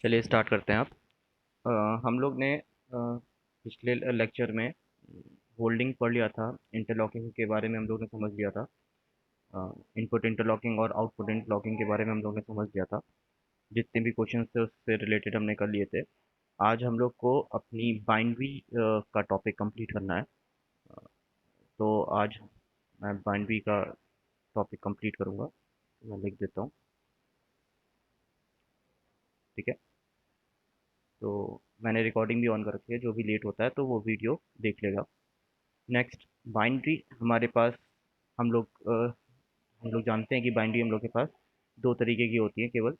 चलिए स्टार्ट करते हैं आप। हम लोग ने पिछले लेक्चर में होल्डिंग पढ़ लिया था। इंटरलॉकिंग के बारे में हम लोग ने समझ लिया था। इनपुट इंटरलॉकिंग और आउटपुट इंटरलॉकिंग के बारे में हम लोग ने समझ लिया था। जितने भी क्वेश्चन थे उससे रिलेटेड हमने कर लिए थे। आज हम लोग को अपनी बाइनरी का टॉपिक कंप्लीट करना है। तो आज मैं बाइनरी का टॉपिक कंप्लीट करूँगा। मैं लिख देता हूँ। ठीक है। तो मैंने रिकॉर्डिंग भी ऑन कर रखी है, जो भी लेट होता है तो वो वीडियो देख लेगा। नेक्स्ट, बाइनरी हमारे पास, हम लोग हम लोग जानते हैं कि बाइनरी हम लोग के पास दो तरीके की होती है। केवल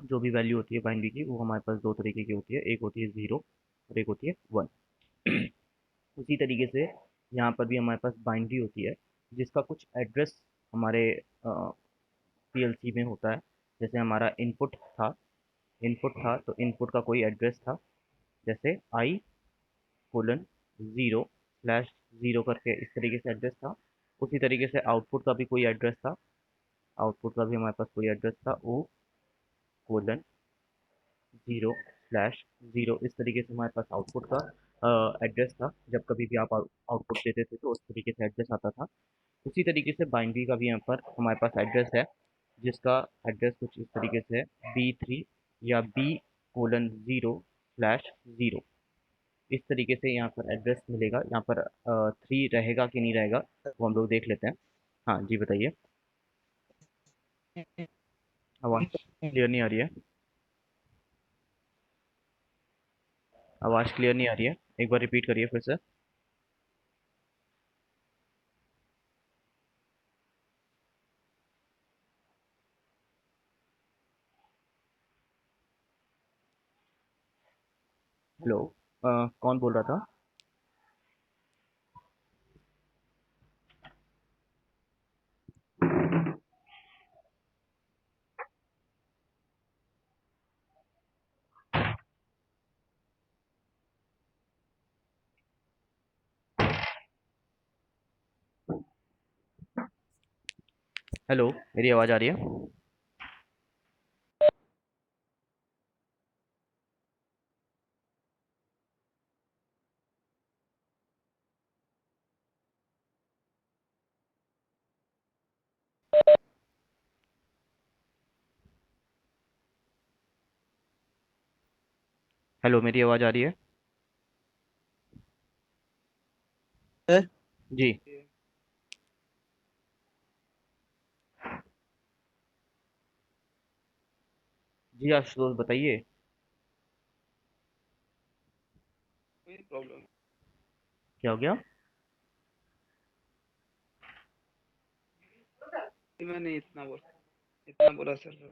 जो भी वैल्यू होती है बाइनरी की वो हमारे पास दो तरीके की होती है। एक होती है ज़ीरो और एक होती है वन। उसी तरीके से यहाँ पर भी हमारे पास बाइनरी होती है जिसका कुछ एड्रेस हमारे पीएलसी में होता है। जैसे हमारा इनपुट था तो इनपुट का कोई एड्रेस था। जैसे I:0/0 करके इस तरीके से एड्रेस था। उसी तरीके से आउटपुट का भी कोई एड्रेस था। आउटपुट का भी हमारे पास कोई एड्रेस था, O:0/0। इस तरीके से हमारे पास आउटपुट का एड्रेस था। जब कभी भी आप आउटपुट देते थे तो उस तरीके से एड्रेस आता था। उसी तरीके से बाइनरी का भी यहाँ पर हमारे पास एड्रेस है, जिसका एड्रेस कुछ इस तरीके से है, B3 या B:0/0। इस तरीके से यहाँ पर एड्रेस मिलेगा। यहाँ पर 3 रहेगा कि नहीं रहेगा वो हम लोग देख लेते हैं। हाँ जी, बताइए। आवाज़ क्लियर नहीं आ रही है। आवाज़ क्लियर नहीं आ रही है, एक बार रिपीट करिए फिर से। हेलो। कौन बोल रहा था? हेलो, मेरी आवाज़ आ रही है? हेलो, मेरी आवाज़ आ रही है? सर। जी। जी आशुतोष, बताइए। कोई प्रॉब्लम। क्या हो गया? मैंने इतना बोला सर।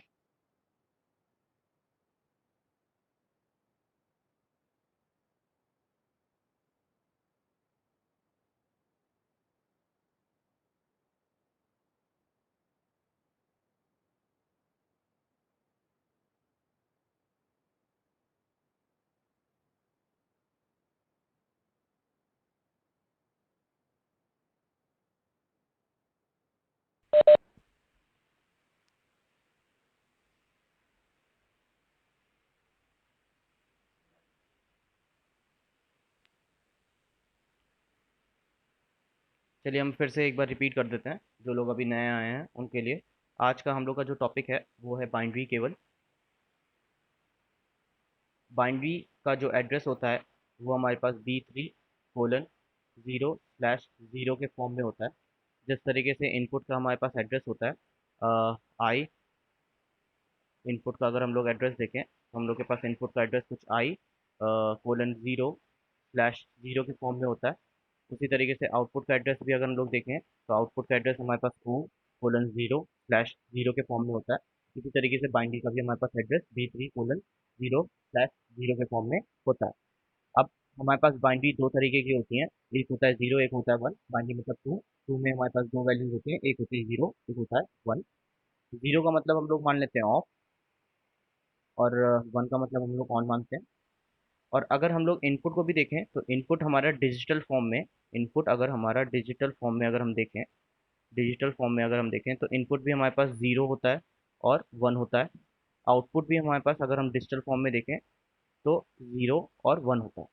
चलिए हम फिर से एक बार रिपीट कर देते हैं, जो लोग अभी नए आए हैं उनके लिए। आज का हम लोग का जो टॉपिक है वो है बाइनरी केवल। बाइनरी का जो एड्रेस होता है वो हमारे पास B3:0/0 के फॉर्म में होता है। जिस तरीके से इनपुट का हमारे पास एड्रेस होता है, आई इनपुट का अगर हम लोग एड्रेस देखें तो हम लोग के पास इनपुट का एड्रेस कुछ I:0/0 के फॉर्म में होता है। उसी तरीके से आउटपुट का एड्रेस भी अगर हम लोग देखें तो आउटपुट का एड्रेस हमारे पास O:0/0 के फॉर्म में होता है। इसी तरीके से बाइनरी का भी हमारे पास एड्रेस B3:0/0 के फॉर्म में होता है। अब हमारे पास बाइनरी दो तरीके की होती हैं। एक होता है जीरो, एक होता है वन। बाइनरी मतलब टू। टू में हमारे पास दो वैल्यूज होती हैं, एक होती है जीरो, एक होता है वन। जीरो का मतलब हम लोग मान लेते हैं ऑफ, और वन का मतलब हम लोग ऑन मानते हैं। और अगर हम लोग इनपुट को भी देखें तो इनपुट हमारा डिजिटल फॉर्म में, इनपुट अगर हमारा डिजिटल फॉर्म में अगर हम देखें, डिजिटल फॉर्म में अगर हम देखें तो इनपुट भी हमारे पास ज़ीरो होता है और वन होता है। आउटपुट भी हमारे पास अगर हम डिजिटल फॉर्म में देखें तो 0 और 1 होता है।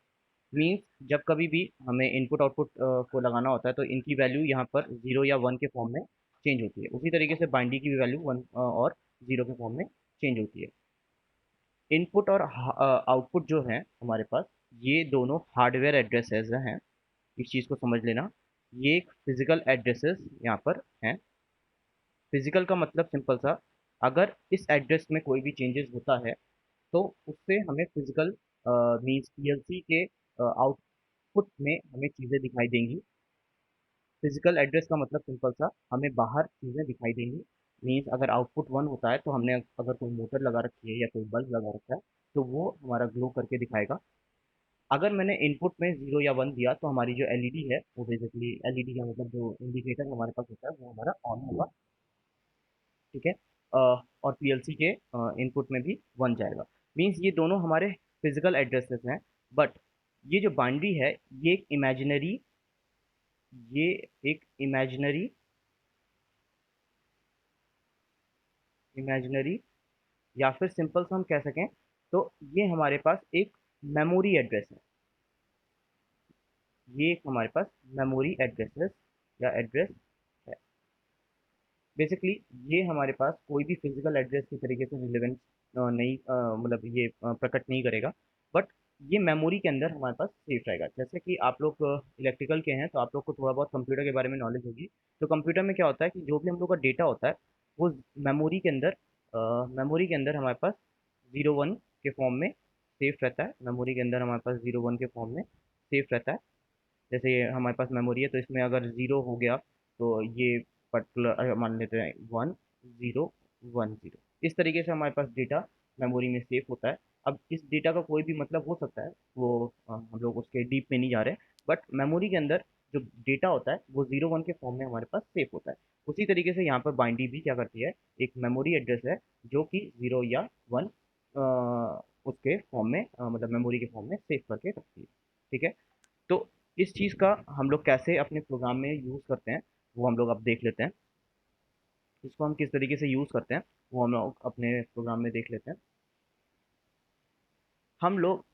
मीन्स जब कभी भी हमें इनपुट आउटपुट को लगाना होता है तो इनकी वैल्यू यहाँ पर 0 या 1 के फॉर्म में चेंज होती है। उसी तरीके से बाइनरी की भी वैल्यू 1 और 0 के फॉर्म में चेंज होती है। इनपुट और आउटपुट जो है हमारे पास, ये दोनों हार्डवेयर एड्रेसेस हैं। इस चीज़ को समझ लेना, ये एक फिजिकल एड्रेसेस यहाँ पर हैं। फिजिकल का मतलब सिंपल सा, अगर इस एड्रेस में कोई भी चेंजेस होता है तो उससे हमें फिजिकल मीन्स पीएलसी के आउटपुट में हमें चीज़ें दिखाई देंगी। फिजिकल एड्रेस का मतलब सिंपल सा, हमें बाहर चीज़ें दिखाई देंगी। मीन्स अगर आउटपुट 1 होता है तो हमने अगर कोई मोटर लगा रखी है या कोई बल्ब लगा रखा है तो वो हमारा ग्लो करके दिखाएगा। अगर मैंने इनपुट में 0 या 1 दिया तो हमारी जो एलईडी है वो बेसिकली, एलईडी का मतलब जो इंडिकेटर हमारे पास होता है वो हमारा ऑन होगा। ठीक है। और पीएलसी के इनपुट में भी 1 जाएगा। मीन्स ये दोनों हमारे फिजिकल एड्रेसेस हैं। बट ये जो बाइनरी है, ये एक इमेजिनरी ये एक इमेजिनरी इमेजिनरी या फिर सिंपल सा हम कह सकें तो ये हमारे पास एक मेमोरी एड्रेस है। ये एक हमारे पास मेमोरी एड्रेसेस या एड्रेस है। बेसिकली ये हमारे पास कोई भी फिजिकल एड्रेस की तरीके से रिलेवेंस नहीं, मतलब ये प्रकट नहीं करेगा। बट ये मेमोरी के अंदर हमारे पास सेफ रहेगा। जैसे कि आप लोग इलेक्ट्रिकल के हैं तो आप लोग को थोड़ा बहुत कंप्यूटर के बारे में नॉलेज होगी। तो कंप्यूटर में क्या होता है कि जो भी हम लोग का डेटा होता है वो मेमोरी के अंदर मेमोरी के अंदर हमारे पास 0 1 के फॉर्म में सेफ रहता है। मेमोरी के अंदर हमारे पास 0 1 के फॉर्म में सेफ रहता है। जैसे ये हमारे पास मेमोरी है तो इसमें अगर 0 हो गया तो ये पर्टिकुलर मान लेते हैं 1 0 1 0। इस तरीके से हमारे पास डेटा मेमोरी में सेफ होता है। अब इस डेटा का कोई भी मतलब हो सकता है, वो हम लोग उसके डीप में नहीं जा रहे। बट मेमोरी के अंदर जो डेटा होता है वो 0 1 के फॉर्म में हमारे पास सेफ होता है। उसी तरीके से यहाँ पर बाइनरी भी क्या करती है, एक मेमोरी एड्रेस है जो कि 0 या 1 उसके फॉर्म में मतलब मेमोरी के फॉर्म में सेव करके रखती है। ठीक है। तो इस चीज़ का हम लोग कैसे अपने प्रोग्राम में यूज़ करते हैं वो हम लोग अब देख लेते हैं। इसको हम किस तरीके से यूज़ करते हैं वो हम लोग अपने प्रोग्राम में देख लेते हैं। हम लोग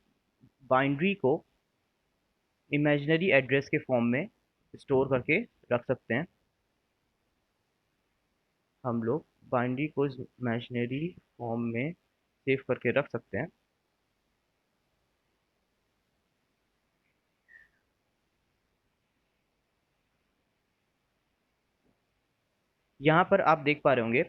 बाइनरी को इमेजिनरी एड्रेस के फॉर्म में स्टोर करके रख सकते हैं। हम लोग बाइनरी को इमेजिनरी फॉर्म में सेव करके रख सकते हैं। यहाँ पर आप देख पा रहे होंगे,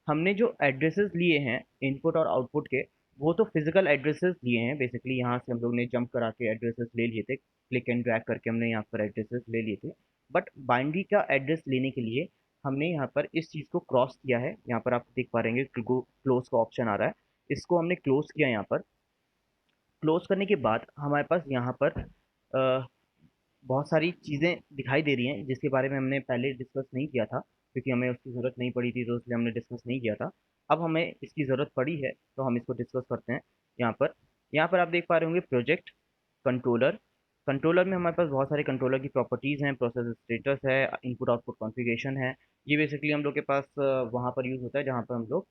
हमने जो एड्रेसेस लिए हैं इनपुट और आउटपुट के, वो तो फिजिकल एड्रेसेस लिए हैं। बेसिकली यहाँ से हम लोग ने जंप करा के एड्रेसेस ले लिए थे, क्लिक एंड ड्रैग करके हमने यहाँ पर एड्रेसेस ले लिए थे। बट बाइनरी का एड्रेस लेने के लिए हमने यहाँ पर इस चीज़ को क्रॉस किया है। यहाँ पर आप देख पा रहे हैं क्लोज का ऑप्शन आ रहा है, इसको हमने क्लोज किया। यहाँ पर क्लोज करने के बाद हमारे पास यहाँ पर बहुत सारी चीज़ें दिखाई दे रही हैं जिसके बारे में हमने पहले डिस्कस नहीं किया था, क्योंकि हमें उसकी ज़रूरत नहीं पड़ी थी तो इसलिए हमने डिस्कस नहीं किया था। अब हमें इसकी ज़रूरत पड़ी है तो हम इसको डिस्कस करते हैं। यहाँ पर आप देख पा रहे होंगे प्रोजेक्ट कंट्रोलर। कंट्रोलर में हमारे पास बहुत सारे कंट्रोलर की प्रॉपर्टीज़ हैं, प्रोसेस स्टेटस है, इनपुट आउटपुट कॉन्फ़िगरेशन है। ये बेसिकली हम लोग के पास वहाँ पर यूज़ होता है जहाँ पर हम लोग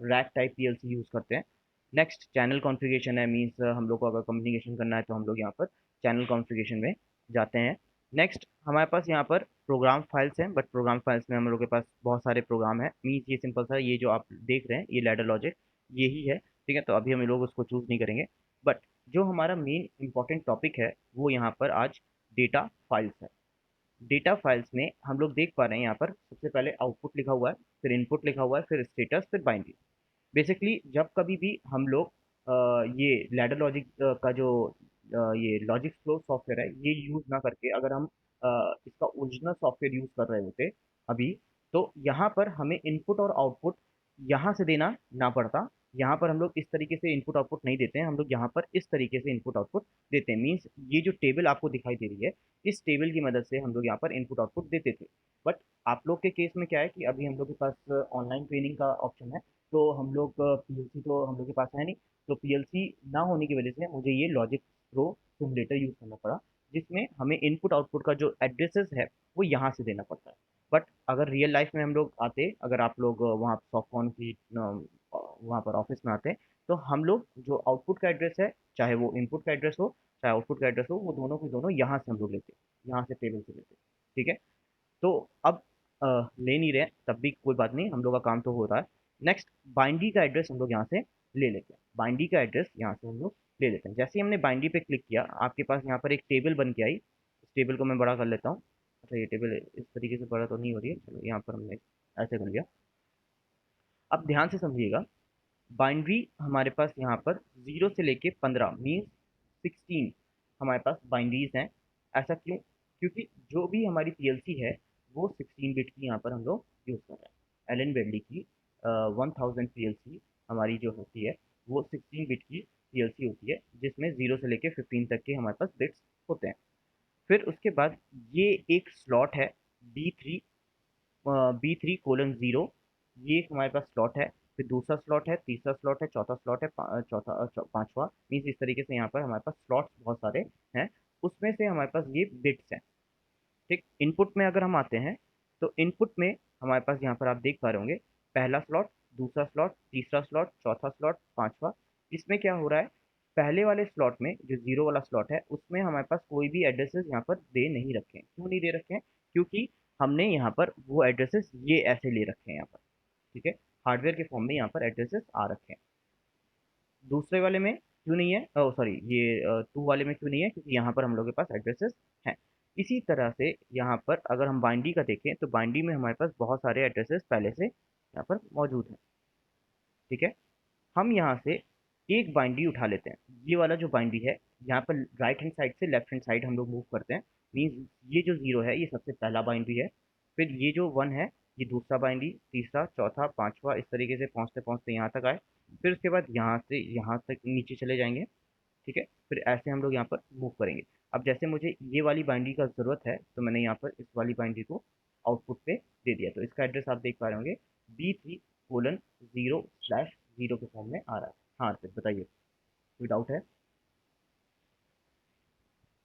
रैक टाइप पीएलसी यूज़ करते हैं। नेक्स्ट चैनल कॉन्फ़िगरेशन है। मीन्स हम लोग को अगर कम्युनिकेशन करना है तो हम लोग यहाँ पर चैनल कॉन्फ़िगरेशन में जाते हैं। नेक्स्ट हमारे पास यहाँ पर प्रोग्राम फाइल्स हैं। बट प्रोग्राम फाइल्स में हम लोग के पास बहुत सारे प्रोग्राम हैं। मीन्स ये सिंपल सा, ये जो आप देख रहे हैं ये लैडर लॉजिक यही है। ठीक है, तो अभी हम लोग उसको चूज़ नहीं करेंगे। बट जो हमारा मेन इंपॉर्टेंट टॉपिक है वो यहाँ पर आज डेटा फाइल्स है। डेटा फाइल्स में हम लोग देख पा रहे हैं यहाँ पर सबसे पहले आउटपुट लिखा हुआ है, फिर इनपुट लिखा हुआ है, फिर स्टेटस, फिर बाइनरी। बेसिकली जब कभी भी हम लोग ये लैडर लॉजिक का जो ये लॉजिक फ्लो सॉफ्टवेयर है ये यूज़ ना करके अगर हम इसका ओरिजिनल सॉफ्टवेयर यूज़ कर रहे होते अभी, तो यहाँ पर हमें इनपुट और आउटपुट यहाँ से देना ना पड़ता। यहाँ पर हम लोग इस तरीके से इनपुट आउटपुट नहीं देते हैं, हम लोग यहाँ पर इस तरीके से इनपुट आउटपुट देते हैं। मीन्स ये जो टेबल आपको दिखाई दे रही है, इस टेबल की मदद से हम लोग यहाँ पर इनपुट आउटपुट देते थे। बट आप लोग के केस में क्या है कि अभी हम लोग के पास ऑनलाइन ट्रेनिंग का ऑप्शन है, तो हम लोग पीएलसी तो हम लोग के पास है नहीं। तो पीएलसी ना होने की वजह से मुझे ये लॉजिक प्रो सिमुलेटर यूज़ करना पड़ा, जिसमें हमें इनपुट आउटपुट का जो एड्रेसेस है वो यहाँ से देना पड़ता है। बट अगर रियल लाइफ में हम लोग आते, अगर आप लोग वहाँ सॉफ्टकॉन की वहाँ पर ऑफिस में आते हैं, तो हम लोग जो आउटपुट का एड्रेस है, चाहे वो इनपुट का एड्रेस हो चाहे आउटपुट का एड्रेस हो, वो दोनों के दोनों यहाँ से हम लोग लेते हैं, यहाँ से टेबल से लेते हैं। ठीक है, तो अब ले नहीं रहे हैं तब भी कोई बात नहीं, हम लोग का काम तो हो रहा है। नेक्स्ट, बाइंडी का एड्रेस हम लोग यहाँ से ले लेते हैं, बाइंडी का एड्रेस यहाँ से हम लोग ले लेते हैं। जैसे ही हमने बाइंडी पे क्लिक किया, आपके पास यहाँ पर एक टेबल बन के आई। इस टेबल को मैं बड़ा कर लेता हूँ। अच्छा, ये टेबल इस तरीके से बड़ा तो नहीं हो रही है, चलो यहाँ पर हमने ऐसे कर लिया। अब ध्यान से समझिएगा, बाइनरी हमारे पास यहाँ पर 0 से लेके 15 मीन्स 16 हमारे पास बाइनरीज हैं। ऐसा क्यों? क्योंकि जो भी हमारी पीएलसी है वो 16 बिट की यहाँ पर हम लोग यूज़ कर रहे हैं। एलन बेडली की 1000 पीएलसी हमारी जो होती है वो 16 बिट की पीएलसी होती है, जिसमें 0 से लेके 15 तक के हमारे पास बिट्स होते हैं। फिर उसके बाद ये एक स्लॉट है B3:0, ये एक हमारे पास स्लॉट है। फिर दूसरा स्लॉट है, तीसरा स्लॉट है, चौथा स्लॉट है, पांचवा, मीन्स इस तरीके से यहाँ पर हमारे पास स्लॉट्स बहुत सारे हैं। उसमें से हमारे पास ये बिट्स हैं। ठीक, इनपुट में अगर हम आते हैं तो इनपुट में हमारे पास यहाँ पर आप देख पा रहे होंगे, पहला स्लॉट, दूसरा स्लॉट, तीसरा स्लॉट, चौथा स्लॉट, पांचवा। इसमें क्या हो रहा है, पहले वाले स्लॉट में जो जीरो वाला स्लॉट है उसमें हमारे पास कोई भी एड्रेसेस यहाँ पर दे नहीं रखे हैं। क्यों नहीं दे रखे हैं? क्योंकि हमने यहाँ पर वो एड्रेसेस ये ऐसे ले रखे हैं यहाँ पर। ठीक है, हार्डवेयर के फॉर्म में यहाँ पर एड्रेसेस आ रखे हैं। दूसरे वाले में क्यों नहीं है, ओ सॉरी, ये टू वाले में क्यों नहीं है? क्योंकि यहाँ पर हम लोग के पास एड्रेसेस हैं। इसी तरह से यहाँ पर अगर हम बाइंडी का देखें तो बाइंडी में हमारे पास बहुत सारे एड्रेसेस पहले से यहाँ पर मौजूद हैं। ठीक है, हम यहाँ से एक बाइंडी उठा लेते हैं। ये वाला जो बाइंडी है, यहाँ पर राइट हैंड साइड से लेफ्ट हैंड साइड हम लोग मूव करते हैं। मीन्स ये जो जीरो है ये सबसे पहला बाइंडी है, फिर ये जो वन है ये दूसरा बाइंडी, तीसरा, चौथा, पांचवा, इस तरीके से पहुँचते पहुँचते यहाँ तक आए। फिर उसके बाद यहाँ से यहाँ तक नीचे चले जाएंगे। ठीक है, फिर ऐसे हम लोग यहाँ पर मूव करेंगे। अब जैसे मुझे ये वाली बाइंडी का ज़रूरत है तो मैंने यहाँ पर इस वाली बाइंडी को आउटपुट पे दे दिया, तो इसका एड्रेस आप देख पा रहे होंगे, B3:0/0 के फॉर्म में आ रहा है। हाँ, तो बताइए, कोई डाउट है?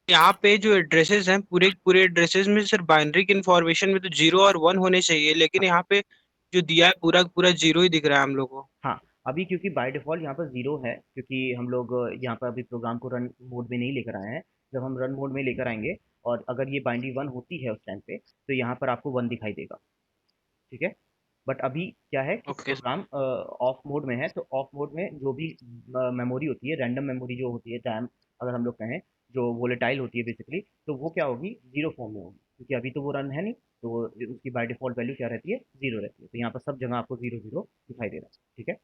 यहाँ पे जो एड्रेसेस हैं पूरे पूरे एड्रेसेस में सिर्फ बाइनरी की इंफॉर्मेशन में तो 0 और 1 होने चाहिए, लेकिन हाँ यहाँ पे जो दिया है पूरा पूरा 0 ही दिख रहा है हम लोग को। हाँ, अभी क्योंकि बाय डिफ़ॉल्ट यहाँ पर ज़ीरो है, क्योंकि हम लोग यहाँ पर अभी प्रोग्राम को रन मोड में नहीं लेकर आए हैं। जब हम रन मोड में लेकर आएंगे और अगर ये बाइनरी वन होती है उस टाइम पे, तो यहाँ पर आपको वन दिखाई देगा। ठीक है, बट अभी क्या है कि ओके। प्रोग्राम ऑफ मोड में है, तो ऑफ मोड में जो भी मेमोरी होती है, रैंडम मेमोरी जो होती है, रैम अगर हम लोग कहें, जो वोलेटाइल होती है बेसिकली, तो वो क्या होगी, जीरो फॉर्म में होगी, क्योंकि अभी तो वो रन है नहीं। तो उसकी बाय डिफॉल्ट वैल्यू क्या रहती है, जीरो रहती है। तो यहाँ पर सब जगह आपको जीरो जीरो दिखाई दे रहा है। ठीक है,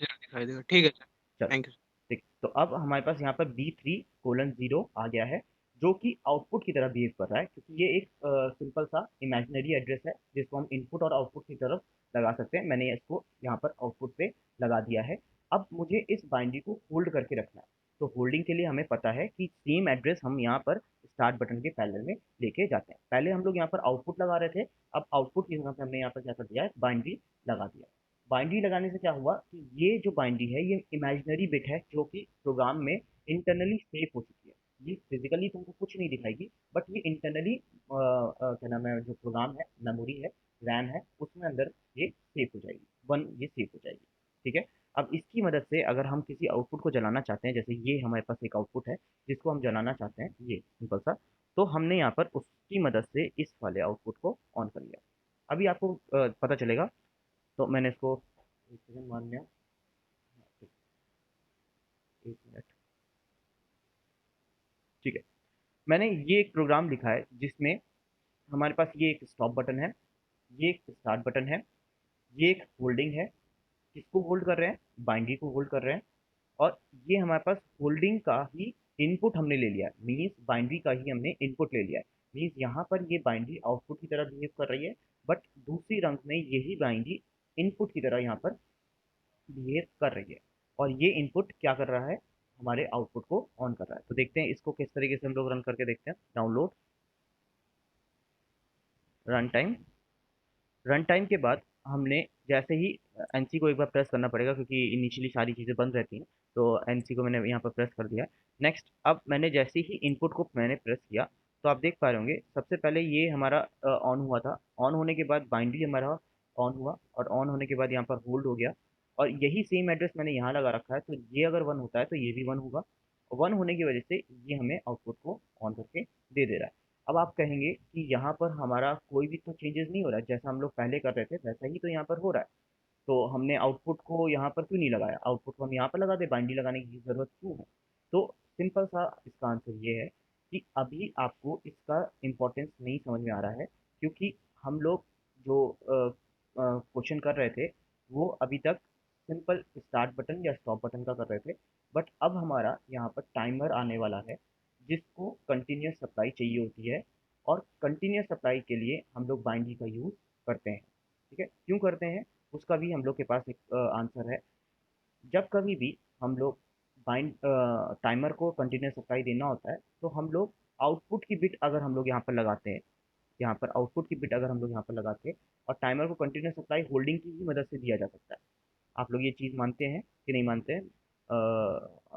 0 दिखाई देगा, ठीक है सर। चलो, थैंक यू। ठीक, तो अब हमारे पास यहाँ पर B3:0 आ गया है, जो कि आउटपुट की तरह बिहेव कर रहा है, क्योंकि ये एक सिंपल सा इमेजिनरी एड्रेस है जिसको हम इनपुट और आउटपुट की तरफ लगा सकते हैं। मैंने इसको यहाँ पर आउटपुट पे लगा दिया है। अब मुझे इस बाइंडी को होल्ड करके रखना है, तो होल्डिंग के लिए हमें पता है कि सेम एड्रेस हम यहाँ पर स्टार्ट बटन के पैरेलल में लेके जाते हैं। पहले हम लोग यहाँ पर आउटपुट लगा रहे थे, अब आउटपुट की जगह पे हमने यहाँ पर क्या कर दिया है, बाइंडी लगा दिया। बाइनरी लगाने से क्या हुआ कि ये जो बाइनरी है ये इमेजिनरी बिट है, जो कि प्रोग्राम में इंटरनली सेव हो चुकी है। ये फिजिकली तुमको कुछ नहीं दिखाएगी, बट ये इंटरनली क्या नाम है, जो प्रोग्राम है, मेमोरी है, रैम है, उसमें अंदर ये सेव हो जाएगी, वन ये सेव हो जाएगी। ठीक है, अब इसकी मदद से अगर हम किसी आउटपुट को जलाना चाहते हैं, जैसे ये हमारे पास एक आउटपुट है जिसको हम जलाना चाहते हैं, ये सिंपल सा, तो हमने यहाँ पर उसकी मदद से इस वाले आउटपुट को ऑन कर लिया। अभी आपको पता चलेगा, तो मैंने इसको एक सेकंड मान लिया। एक मिनट, ठीक है, मैंने ये एक प्रोग्राम लिखा है जिसमें हमारे पास ये एक स्टॉप बटन है, ये एक स्टार्ट बटन है, ये एक होल्डिंग है। किसको होल्ड कर रहे हैं, बाइंडी को होल्ड कर रहे हैं। और ये हमारे पास होल्डिंग का ही इनपुट हमने ले लिया है, मीन्स बाइंडी का ही हमने इनपुट ले लिया है। मीन्स यहाँ पर ये बाइंडी आउटपुट की तरह बिहेव कर रही है, बट दूसरी रंग में यही बाइंडी इनपुट की तरह यहाँ पर बिहेव कर रही है। और ये इनपुट क्या कर रहा है, हमारे आउटपुट को ऑन कर रहा है। तो देखते हैं इसको किस तरीके से हम लोग रन करके देखते हैं। Download, run time. Run time के बाद हमने जैसे ही एनसी को एक बार प्रेस करना पड़ेगा, क्योंकि इनिशियली सारी चीज़ें बंद रहती हैं, तो एनसी को मैंने यहाँ पर प्रेस कर दिया। नेक्स्ट, अब मैंने जैसे ही इनपुट को मैंने प्रेस किया, तो आप देख पा रहे होंगे सबसे पहले ये हमारा ऑन हुआ था। ऑन होने के बाद बाइंडी हमारा ऑन हुआ, और ऑन होने के बाद यहाँ पर होल्ड हो गया, और यही सेम एड्रेस मैंने यहाँ लगा रखा है, तो ये अगर 1 होता है तो ये भी 1 होगा, और 1 होने की वजह से ये हमें आउटपुट को ऑन करके दे दे रहा है। अब आप कहेंगे कि यहाँ पर हमारा कोई भी तो चेंजेस नहीं हो रहा है, जैसा हम लोग पहले कर रहे थे वैसा ही तो यहाँ पर हो रहा है, तो हमने आउटपुट को यहाँ पर क्यों नहीं लगाया, आउटपुट को हम यहाँ पर लगा दें, बाइनरी लगाने की ज़रूरत क्यों है? तो सिंपल सा इसका आंसर ये है कि अभी आपको इसका इम्पोर्टेंस नहीं समझ में आ रहा है, क्योंकि हम लोग जो क्वेश्चन कर रहे थे वो अभी तक सिंपल स्टार्ट बटन या स्टॉप बटन का कर रहे थे, बट अब हमारा यहाँ पर टाइमर आने वाला है जिसको कंटिन्यूस सप्लाई चाहिए होती है, और कंटिन्यूस सप्लाई के लिए हम लोग बाइनरी का यूज़ करते हैं। ठीक है, क्यों करते हैं उसका भी हम लोग के पास एक आंसर है। जब कभी भी हम लोग टाइमर को कंटिन्यूस सप्लाई देना होता है तो हम लोग आउटपुट की बिट अगर हम लोग यहाँ पर लगाते हैं, यहाँ पर आउटपुट की बिट अगर हम लोग यहाँ पर लगाते हैं और टाइमर को कंटिन्यूस सप्लाई होल्डिंग की ही मदद से दिया जा सकता है। आप लोग ये चीज़ मानते हैं कि नहीं मानते हैं?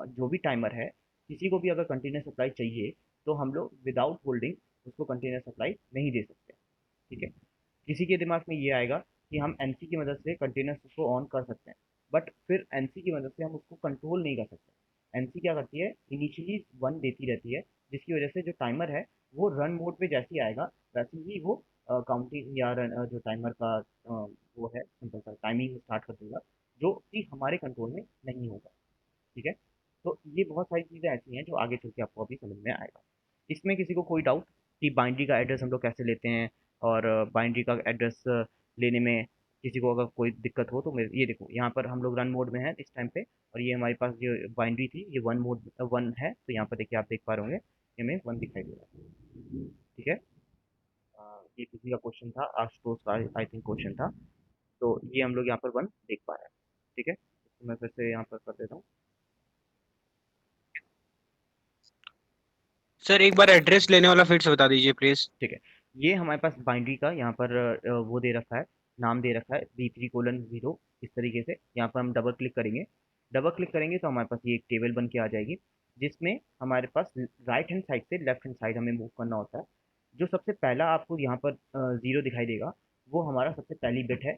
जो भी टाइमर है, किसी को भी अगर कंटिन्यूस सप्लाई चाहिए तो हम लोग विदाउट होल्डिंग उसको कंटिन्यूस सप्लाई नहीं दे सकते। ठीक है, किसी के दिमाग में ये आएगा कि हम एनसी की मदद से कंटेनर्स को ऑन कर सकते हैं, बट फिर एनसी की मदद से हम उसको कंट्रोल नहीं कर सकते। एनसी क्या करती है, इनिशियली 1 देती रहती है, जिसकी वजह से जो टाइमर है वो रन मोड पे जैसे ही आएगा वैसे ही वो काउंटिंग या जो टाइमर का वो है सिंपल सा टाइमिंग स्टार्ट कर देगा, जो कि हमारे कंट्रोल में नहीं होगा। ठीक है, तो ये बहुत सारी चीज़ें ऐसी हैं जो आगे चल के आपको अभी समझ में आएगा। इसमें किसी को कोई डाउट कि बाइनरी का एड्रेस हम लोग कैसे लेते हैं, और बाइनरी का एड्रेस लेने में किसी को अगर कोई दिक्कत हो तो मेरे ये देखो यहाँ पर हम लोग रन मोड में हैं इस टाइम पे, और ये हमारे पास जो बाइनरी थी ये 1 है, तो यहाँ पर देखिए आप देख पा रहे होंगे ये हमें 1 दिखाई दे रहा है। ठीक है, ये किसी का क्वेश्चन था, आशुतोष का आई थिंक क्वेश्चन था, तो ये हम लोग यहाँ पर 1 देख पा रहे हैं। ठीक है, तो मैं फिर से यहाँ पर कर देता हूँ। सर एक बार एड्रेस लेने वाला फिर से बता दीजिए प्लीज। ठीक है, ये हमारे पास बाइनरी का यहाँ पर वो दे रखा है, नाम दे रखा है B3:0। इस तरीके से यहाँ पर हम डबल क्लिक करेंगे, डबल क्लिक करेंगे तो हमारे पास ये एक टेबल बन के आ जाएगी, जिसमें हमारे पास राइट हैंड साइड से लेफ्ट हैंड साइड हमें मूव करना होता है। जो सबसे पहला आपको यहाँ पर 0 दिखाई देगा वो हमारा सबसे पहली बिट है,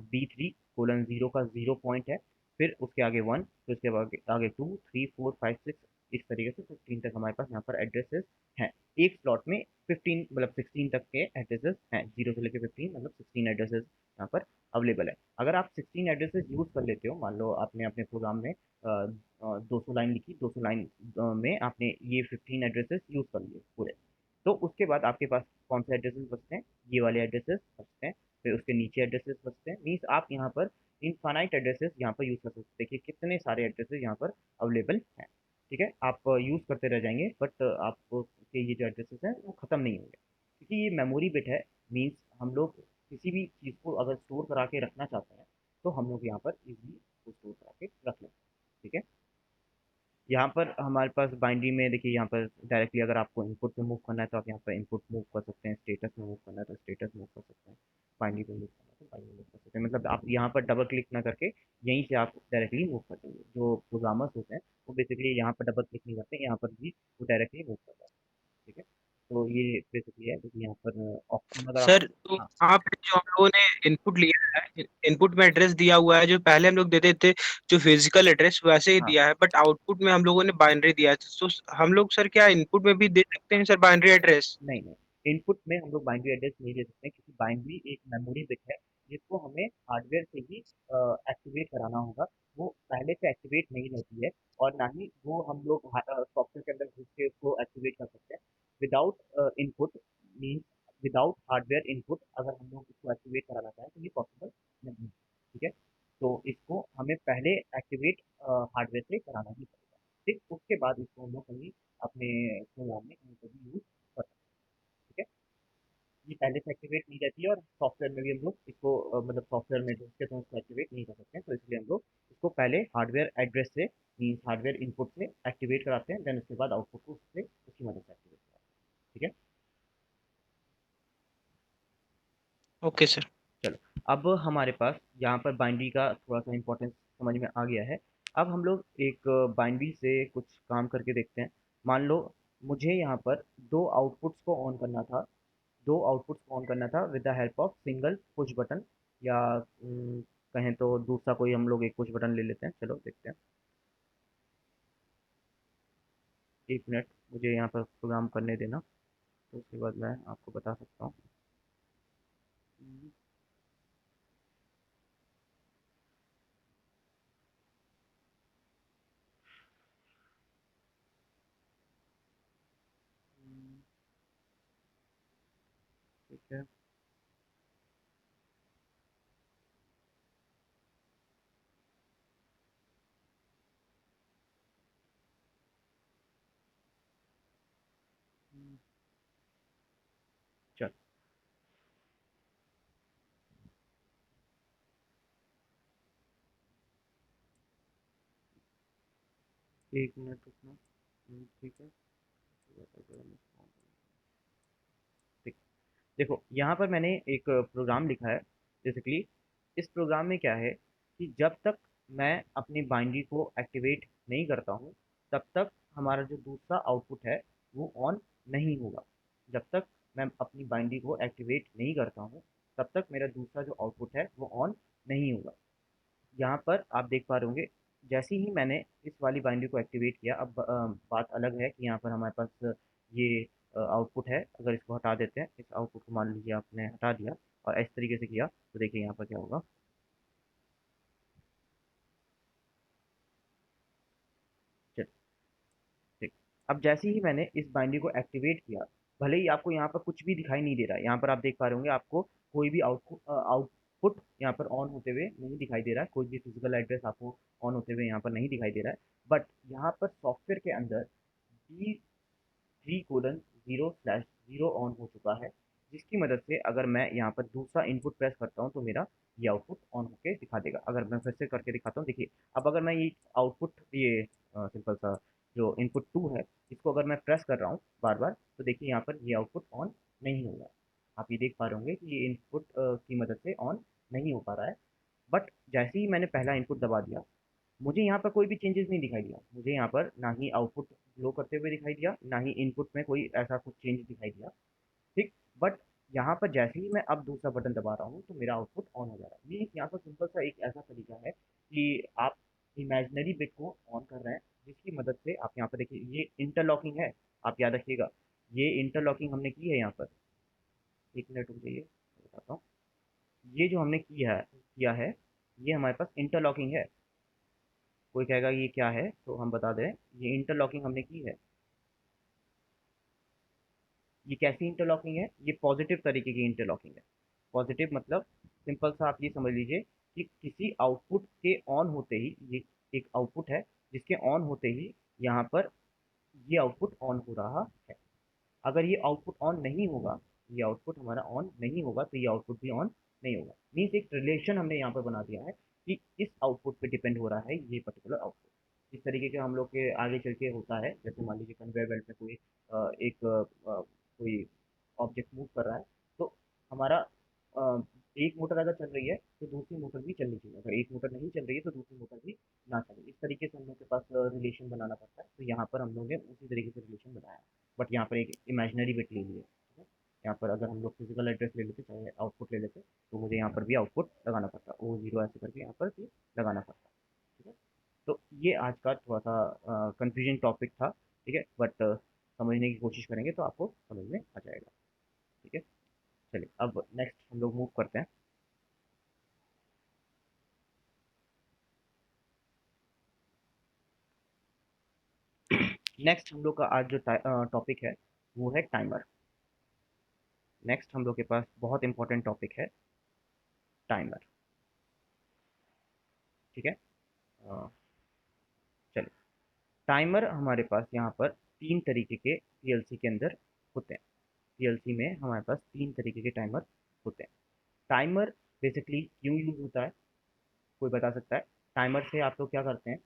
B3:0 का 0 पॉइंट है, फिर उसके आगे 1, फिर उसके आगे आगे 2, 3, 4, 5, 6, इस तरीके से 15 तक हमारे पास यहाँ पर एड्रेसेस हैं। एक स्लॉट में 15 मतलब 16 तक के एड्रेसेस हैं, 0 से लेकर 15 मतलब 16 एड्रेसेस यहाँ पर अवेलेबल है। अगर आप 16 एड्रेसेस यूज़ कर लेते हो, मान लो आपने अपने प्रोग्राम में 200 लाइन लिखी, 200 लाइन में आपने ये 15 एड्रेसेस यूज़ कर लिए पूरे, तो उसके बाद आपके पास कौन से एड्रेसेस बचते हैं, ये वाले एड्रेसेस बचते हैं, फिर उसके नीचे एड्रेसेस बचते हैं, मीन्स आप यहाँ पर इनफाइनाइट एड्रेसेस यहाँ पर यूज़ कर सकते हैं। देखिए कितने सारे एड्रेसेस यहाँ पर अवेलेबल हैं। ठीक है, आप यूज़ करते रह जाएंगे, बट आपके ये जो एड्रेसेस हैं वो ख़त्म नहीं होंगे, क्योंकि ये मेमोरी बिट है। मीन्स हम लोग किसी भी चीज़ को अगर स्टोर करा के रखना चाहते हैं तो हम लोग यहाँ पर इजीली उसको स्टोर करा के रख लेते हैं। ठीक है, यहाँ पर हमारे पास बाइनरी में देखिए यहाँ पर डायरेक्टली अगर आपको इनपुट पे मूव करना है तो आप यहाँ पर इनपुट मूव कर सकते हैं, स्टेटस में मूव करना है तो स्टेटस मूव कर सकते हैं, बाइनरी पे मूव करना है तो बाइनरी मूव कर सकते हैं, मतलब आप यहाँ पर डबल क्लिक ना करके यहीं से आप डायरेक्टली मूव कर देंगे। जो प्रोग्रामर्स होते हैं वो बेसिकली यहाँ पर डबल क्लिक नहीं करते, यहाँ पर भी वो डायरेक्टली मूव कर जाते हैं। ठीक है, तो ये बेसिकली है, देखिए यहाँ पर ऑप्शन अगर आप, सर तो हाँ यहाँ पे जो हम लोगों ने इनपुट लिया है, इनपुट में एड्रेस दिया हुआ है जो पहले हम लोग देते थे, जो फिजिकल एड्रेस वैसे ही हाँ, दिया है, बट आउटपुट में हम लोगों ने बाइनरी दिया है। तो हम लोग सर क्या इनपुट में भी दे सकते हैं सर बाइनरी एड्रेस? नहीं नहीं, इनपुट में हम लोग बाइनरी एड्रेस नहीं दे सकते, क्योंकि बाइनरी एक मेमोरी बिट है जिसको हमें हार्डवेयर से ही एक्टिवेट कराना होगा। वो पहले से एक्टिवेट नहीं रहती है, और ना ही वो हम लोग सॉफ्टवेयर के अंदर घुस के उसको एक्टिवेट कर सकते हैं without input. Means without hardware input अगर हम लोग इसको एक्टिवेट कराना चाहें तो ये पॉसिबल नहीं है। ठीक है, तो इसको हमें पहले एक्टिवेट हार्डवेयर से कराना ही पड़ेगा, ठीक उसके बाद इसको हम लोग कहीं अपने प्रोग्राम में कहीं पर भी यूज कर सकते हैं। ठीक है, ये पहले से एक्टिवेट नहीं रहती है, और सॉफ्टवेयर में भी हम लोग इसको मतलब सॉफ्टवेयर में ढूंढ के तो उसको एक्टिवेट नहीं कर सकते हैं, तो इसलिए हम लोग इसको पहले हार्डवेयर एड्रेस से मीन्स हार्डवेयर इनपुट से एक्टिवेट कराते हैं, देन उसके बाद आउटपुट को उससे उसकी मदद से एक्टिवेट कराते हैं। ठीक है, ओके सर। चलो, अब हमारे पास यहाँ पर बाइनरी का थोड़ा सा इंपॉर्टेंस समझ में आ गया है। अब हम लोग एक बाइनरी से कुछ काम करके देखते हैं। मान लो मुझे यहाँ पर दो आउटपुट्स को ऑन करना था, दो आउटपुट्स को ऑन करना था with the help of single push button, या कहें तो दूसरा कोई हम लोग एक पुश बटन ले लेते हैं। चलो देखते हैं। 1 मिनट मुझे यहाँ पर प्रोग्राम करने देना, तो उसके बाद मैं आपको बता सकता हूँ। हम्म, ठीक है। चल, 1 मिनट रुकना। ठीक है। ठीक। देखो यहाँ पर मैंने एक प्रोग्राम लिखा है बेसिकली। इस प्रोग्राम में क्या है कि जब तक मैं अपनी बाइनरी को एक्टिवेट नहीं करता हूँ, तब तक हमारा जो दूसरा आउटपुट है वो ऑन नहीं होगा। जब तक मैं अपनी बाइनरी को एक्टिवेट नहीं करता हूँ, तब तक मेरा दूसरा जो आउटपुट है वो ऑन नहीं होगा। यहाँ पर आप देख पा रहे होंगे, जैसे ही मैंने इस वाली बाइनरी को एक्टिवेट किया, अब बात अलग है कि यहाँ पर हमारे पास ये आउटपुट है। अगर इसको हटा देते हैं, इस आउटपुट को मान लीजिए आपने हटा दिया और इस तरीके से किया, तो देखिए यहाँ पर क्या होगा। चलिए, ठीक। अब जैसे ही मैंने इस बाइनरी को एक्टिवेट किया, भले ही आपको यहाँ पर कुछ भी दिखाई नहीं दे रहा है, यहाँ पर आप देख पा रहे होंगे आपको कोई भी आउटपुट यहाँ पर ऑन होते हुए नहीं दिखाई दे रहा है। कोई भी फिजिकल एड्रेस आपको ऑन होते हुए यहाँ पर नहीं दिखाई दे रहा है। बट यहाँ पर सॉफ्टवेयर के अंदर D3:0/0 ऑन हो चुका है, जिसकी मदद से अगर मैं यहाँ पर दूसरा इनपुट प्रेस करता हूँ तो मेरा ये आउटपुट ऑन होके दिखा देगा। अगर मैं फिर से करके दिखाता हूँ, देखिए। अब अगर मैं ये आउटपुट, ये सिंपल सा जो इनपुट 2 है, इसको अगर मैं प्रेस कर रहा हूँ बार बार, तो देखिए यहाँ पर ये आउटपुट ऑन नहीं होगा। आप ये देख पा रहे होंगे कि ये इनपुट की मदद से ऑन नहीं हो पा रहा है। बट जैसे ही मैंने पहला इनपुट दबा दिया, मुझे यहाँ पर कोई भी चेंजेस नहीं दिखाई दिया। मुझे यहाँ पर ना ही आउटपुट ग्लो करते हुए दिखाई दिया, ना ही इनपुट में कोई ऐसा कुछ चेंज दिखाई दिया। ठीक। बट यहाँ पर जैसे ही मैं अब दूसरा बटन दबा रहा हूँ, तो मेरा आउटपुट ऑन हो जा रहा है। ये यहाँ पर सिंपल सा एक ऐसा तरीका है कि आप इमेजिनरी बिट को ऑन कर रहे हैं, जिसकी मदद से आप यहाँ पर देखिए, ये इंटरलॉकिंग है। आप याद रखिएगा, ये इंटरलॉकिंग हमने की है यहाँ पर। 1 मिनट रुक जाइए, मैं बताता हूँ। ये जो हमने किया है, ये हमारे पास इंटरलॉकिंग है। कोई कहेगा ये क्या है, तो हम बता दें, ये इंटरलॉकिंग हमने की है। ये कैसी इंटरलॉकिंग है? ये पॉजिटिव तरीके की इंटरलॉकिंग है। पॉजिटिव मतलब सिंपल सा आप ये समझ लीजिए कि किसी आउटपुट के ऑन होते ही, ये एक आउटपुट है जिसके ऑन होते ही यहाँ पर ये आउटपुट ऑन हो रहा है। अगर ये आउटपुट ऑन नहीं होगा, ये आउटपुट हमारा ऑन नहीं होगा, तो ये आउटपुट भी ऑन नहीं होगा। मीन्स एक रिलेशन हमने यहाँ पर बना दिया है कि इस आउटपुट पे डिपेंड हो रहा है ये पर्टिकुलर आउटपुट। इस तरीके के हम लोग के आगे चल के होता है। जैसे मान लीजिए कन्वेयर बेल्ट में कोई कोई ऑब्जेक्ट मूव कर रहा है, तो हमारा एक मोटर अगर चल रही है, तो दूसरी मोटर भी चलनी चाहिए। अगर एक मोटर नहीं चल रही है, तो दूसरी मोटर भी ना चले। इस तरीके से हम लोग के पास रिलेशन बनाना पड़ता है। तो यहाँ पर हम लोग ने उसी तरीके से रिलेशन बनाया है। बट यहाँ पर एक इमेजिनरी बिट ले लिए, ठीक है। यहाँ पर अगर हम लोग फिजिकल एड्रेस ले लेते, चाहे आउटपुट ले लेते, तो मुझे यहाँ पर भी आउटपुट लगाना पड़ता, ओ जीरो ऐसे करके यहाँ पर भी लगाना पड़ता, ठीक है। तो ये आज का थोड़ा सा कंफ्यूजिंग टॉपिक था, ठीक है। बट समझने की कोशिश करेंगे तो आपको समझ में आ जाएगा, ठीक है। चलिए, अब नेक्स्ट हम लोग मूव करते हैं। नेक्स्ट हम लोग का आज जो टॉपिक है, वो है टाइमर। नेक्स्ट हम लोग के पास बहुत इंपॉर्टेंट टॉपिक है, टाइमर, ठीक है। अ, चलिए, टाइमर हमारे पास यहाँ पर 3 तरीके के पीएलसी के अंदर होते हैं। पीएलसी में हमारे पास 3 तरीके के टाइमर होते हैं। टाइमर बेसिकली क्यों यूज होता है, कोई बता सकता है? टाइमर से आप लोग क्या करते हैं?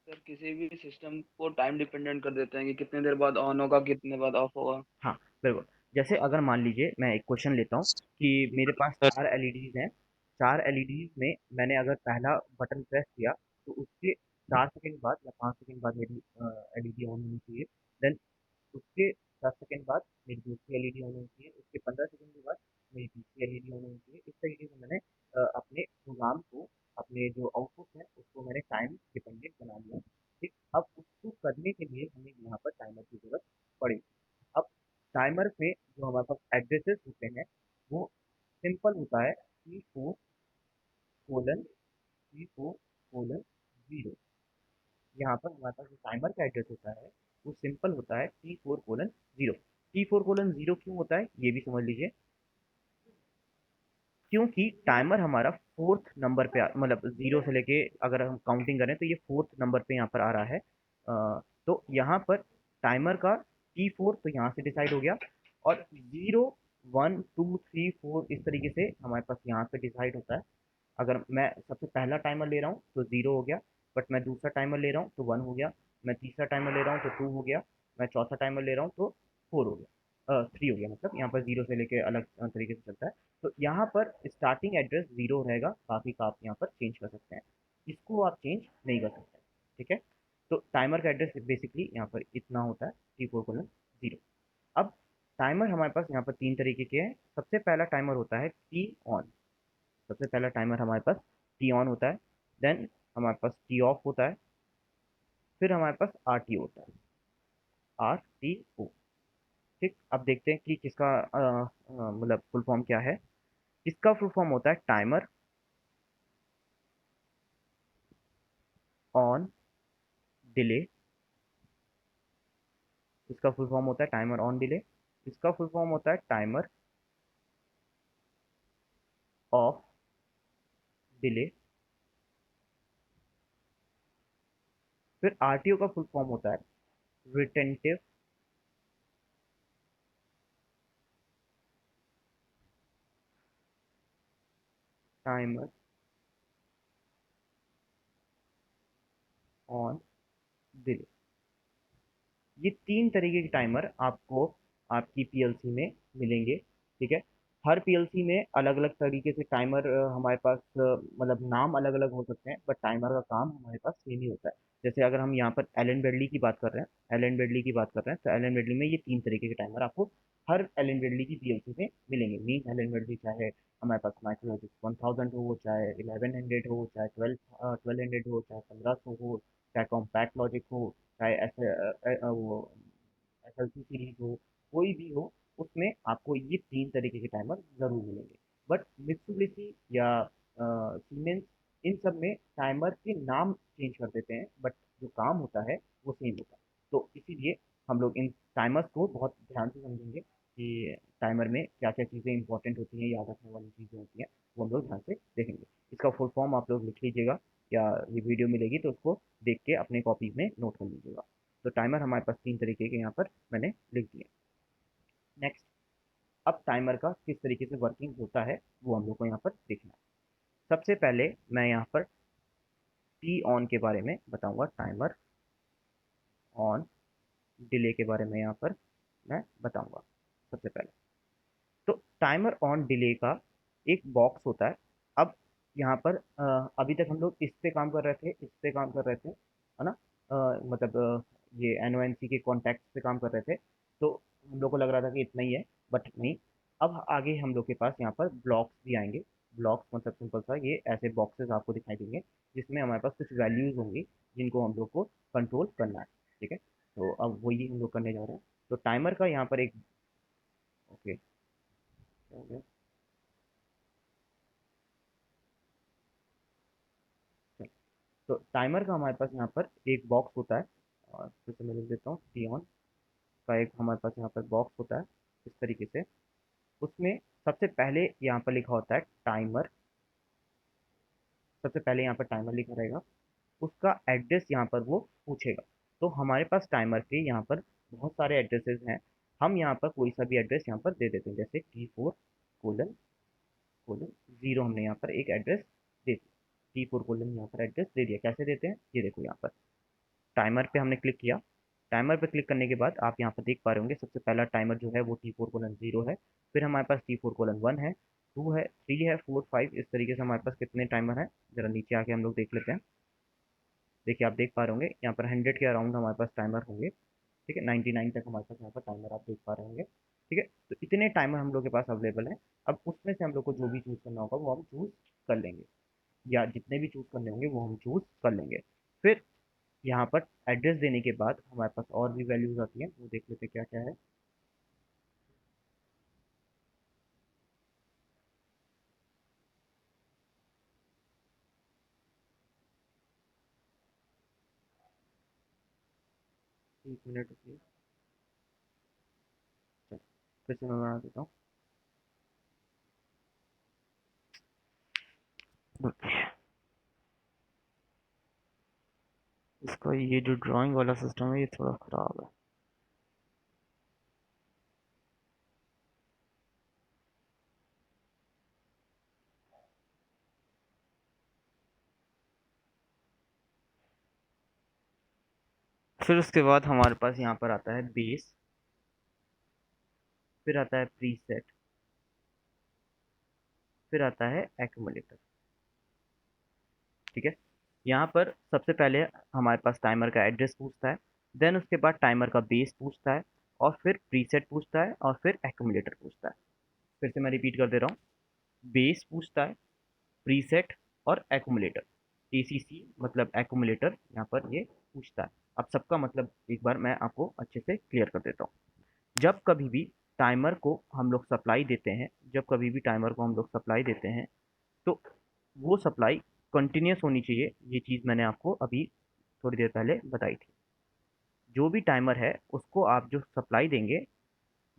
सर किसी भी सिस्टम को टाइम डिपेंडेंट कर देते हैं कि कितने देर बाद ऑन होगा, कितने बाद ऑफ होगा। हाँ, बिल्कुल। जैसे अगर मान लीजिए मैं एक क्वेश्चन लेता हूँ कि मेरे पास सर 4 एलईडीज हैं। 4 एलईडीज में मैंने अगर पहला बटन प्रेस किया, तो उसके 4 सेकंड बाद या 5 सेकंड बाद मेरी एलईडी ऑन होनी चाहिए। देन उसके 10 सेकंड बाद मेरी दूसरी एलईडी ऑन होनी चाहिए। उसके 15 सेकंड के बाद मेरी तीसरी एलईडी ऑन होनी चाहिए। जो आउटपुट है उसको मैंने टाइम डिपेंडेंट बना लिया। ठीक, अब उसको करने के लिए हमें यहाँ पर टाइमर की ज़रूरत पड़ेगी। अब टाइमर पे जो हमारे पास एड्रेसेस होते हैं वो सिंपल होता है T4:T4:0। यहाँ पर हमारे पास जो टाइमर का एड्रेस होता है वो सिंपल होता है T4:0। T4:0 क्यों होता है ये भी समझ लीजिए, क्योंकि टाइमर हमारा फोर्थ नंबर पे मतलब जीरो से लेके अगर हम काउंटिंग करें तो ये फोर्थ नंबर पे यहाँ पर आ रहा है। तो यहाँ पर टाइमर का T4 तो यहाँ से डिसाइड हो गया, और 0, 1, 2, 3, 4 इस तरीके से हमारे पास यहाँ पे डिसाइड होता है। अगर मैं सबसे पहला टाइमर ले रहा हूँ तो 0 हो गया, बट मैं दूसरा टाइमर ले रहा हूँ तो 1 हो गया, मैं तीसरा टाइमर ले रहा हूँ तो 2 हो गया, मैं चौथा टाइमर ले रहा हूँ तो 4 हो गया, 3 हो गया। मतलब यहाँ पर 0 से लेके अलग तरीके से चलता है। तो यहाँ पर स्टार्टिंग एड्रेस 0 रहेगा, बाकी का आप यहाँ पर चेंज कर सकते हैं, इसको आप चेंज नहीं कर सकते। ठीक है, तो टाइमर का एड्रेस बेसिकली यहाँ पर इतना होता है T4:0। अब टाइमर हमारे पास यहाँ पर तीन तरीके के हैं। सबसे पहला टाइमर होता है टी ऑन। सबसे पहला टाइमर हमारे पास टी ऑन होता है, देन हमारे पास टी ऑफ होता है, फिर हमारे पास आर टी होता है, RTO। ठीक, अब देखते हैं कि किसका मतलब फुल फॉर्म क्या है। इसका फुल फॉर्म होता है टाइमर ऑन डिले। इसका फुल फॉर्म होता है टाइमर ऑन डिले। इसका फुल फॉर्म होता है टाइमर ऑफ डिले। फिर आरटीओ का फुल फॉर्म होता है रिटेंटिव टाइमर ऑन डिले। ये तीन तरीके के टाइमर आपको आपकी पीएलसी में मिलेंगे। ठीक है, हर पीएलसी में अलग अलग तरीके से टाइमर हमारे पास मतलब नाम अलग अलग हो सकते हैं, बट टाइमर का काम हमारे पास सेम ही होता है। जैसे अगर हम यहाँ पर एलन बेडली की बात कर रहे हैं, एलन बेडली की बात कर रहे हैं, तो एलन बेडली में ये तीन तरीके के टाइमर आपको हर एलन बेडली की पीएलसी में मिलेंगे। मीन एलन बेडली चाहे हमारे पास माइक्रोलॉजिक 1000 हो, चाहे 1100 हो, चाहे 1200 हो, चाहे 1500 हो, चाहे कॉम्पैक्ट लॉजिक हो, चाहे ऐसे वो SLC सीरीज हो, कोई भी हो, उसमें आपको ये तीन तरीके के टाइमर ज़रूर मिलेंगे। बट मित्सुबिशी या सीमेंस इन सब में टाइमर के नाम चेंज कर देते हैं, बट जो काम होता है वो सेम होता है। तो इसीलिए हम लोग इन टाइमर्स को बहुत ध्यान से समझेंगे कि टाइमर में क्या क्या चीज़ें इंपॉर्टेंट होती हैं, याद रखने वाली चीज़ें होती हैं, वो हम लोग ध्यान से देखेंगे। इसका फुल फॉर्म आप लोग लिख लीजिएगा, या ये वीडियो मिलेगी तो उसको देख के अपने कॉपी में नोट कर लीजिएगा। तो टाइमर हमारे पास तीन तरीके के यहाँ पर मैंने लिख दिए। नेक्स्ट, अब टाइमर का किस तरीके से वर्किंग होता है वो हम लोग को यहाँ पर देखना है। सबसे पहले मैं यहाँ पर टी ऑन के बारे में बताऊंगा, टाइमर ऑन डिले के बारे में यहाँ पर मैं बताऊंगा सबसे पहले। तो टाइमर ऑन डिले का एक बॉक्स होता है। अब यहाँ पर अभी तक हम लोग इस पे काम कर रहे थे, इस पे काम कर रहे थे, है ना, मतलब ये एनओएनसी के कॉन्टैक्ट पे काम कर रहे थे, तो हम लोग को लग रहा था कि इतना ही है, बट नहीं। अब आगे हम लोग के पास यहाँ पर ब्लॉक्स भी आएंगे। ब्लॉक्स मतलब सिंपल सा ये ऐसे बॉक्सेस आपको दिखाई देंगे जिसमें हमारे पास कुछ वैल्यूज़ होंगी जिनको हम लोग को कंट्रोल करना है। ठीक है, तो अब वही हम लोग करने जा रहे हैं। तो टाइमर का यहाँ पर एक, ओके, हो गया। चलो, तो टाइमर का हमारे पास यहाँ पर एक बॉक्स होता है, और फिर से मैं लिख देता हूँ टी ऑन का एक हमारे पास यहाँ पर बॉक्स होता है इस तरीके से। उसमें सबसे पहले यहाँ पर लिखा होता है टाइमर। सबसे पहले यहाँ पर टाइमर लिखा रहेगा, उसका एड्रेस यहाँ पर वो पूछेगा। तो हमारे पास टाइमर के यहाँ पर बहुत सारे एड्रेसेस हैं। हम यहाँ पर कोई सा भी एड्रेस यहाँ पर दे देते हैं, जैसे T4:0 हमने यहाँ पर एक एड्रेस दे दिया। T4 यहाँ पर एड्रेस दे दिया। कैसे देते हैं ये देखो, यहाँ पर टाइमर पे हमने क्लिक किया। टाइमर पे क्लिक करने के बाद आप यहाँ पर देख पा रहे होंगे सबसे पहला टाइमर जो है वो T4:0 है। फिर हमारे पास T4:1 है, 2 है, 3 है, 4, 5, इस तरीके से हमारे पास कितने टाइमर हैं जरा नीचे आके हम लोग देख लेते हैं। देखिए आप देख पा रहे होंगे यहाँ पर 100 के अराउंड हमारे पास टाइमर होंगे। ठीक है, 99 तक हमारे पास यहाँ पर टाइमर आप देख पा रहे होंगे। ठीक है, तो इतने टाइमर हम लोग के पास अवेलेबल हैं। अब उसमें से हम लोग को जो भी चूज़ करना होगा वो हम चूज़ कर लेंगे। या जितने भी चूज़ करने होंगे वो हम चूज़ कर लेंगे। फिर यहाँ पर एड्रेस देने के बाद हमारे पास और भी वैल्यूज़ आती हैं, वो देख लेते हैं क्या क्या है। एक मिनट रुकिए, चलो फिर से मैं बना देता हूँ। इसका ये जो ड्राइंग वाला सिस्टम है ये थोड़ा ख़राब है। फिर उसके बाद हमारे पास यहाँ पर आता है बेस, फिर आता है प्रीसेट, फिर आता है एक्यूमुलेटर। ठीक है, यहाँ पर सबसे पहले हमारे पास टाइमर का एड्रेस पूछता है, देन उसके बाद टाइमर का बेस पूछता है, और फिर प्रीसेट पूछता है, और फिर एक्यूमुलेटर पूछता है। फिर से मैं रिपीट कर दे रहा हूँ, बेस पूछता है, प्रीसेट और एक्यूमुलेटर। एसीसी मतलब एक्यूमुलेटर यहाँ पर ये पूछता है। अब सबका मतलब एक बार मैं आपको अच्छे से क्लियर कर देता हूँ। जब कभी भी टाइमर को हम लोग सप्लाई देते हैं, जब कभी भी टाइमर को हम लोग सप्लाई देते हैं, तो वो सप्लाई कंटिन्यूस होनी चाहिए। ये चीज़ मैंने आपको अभी थोड़ी देर पहले बताई थी। जो भी टाइमर है उसको आप जो सप्लाई देंगे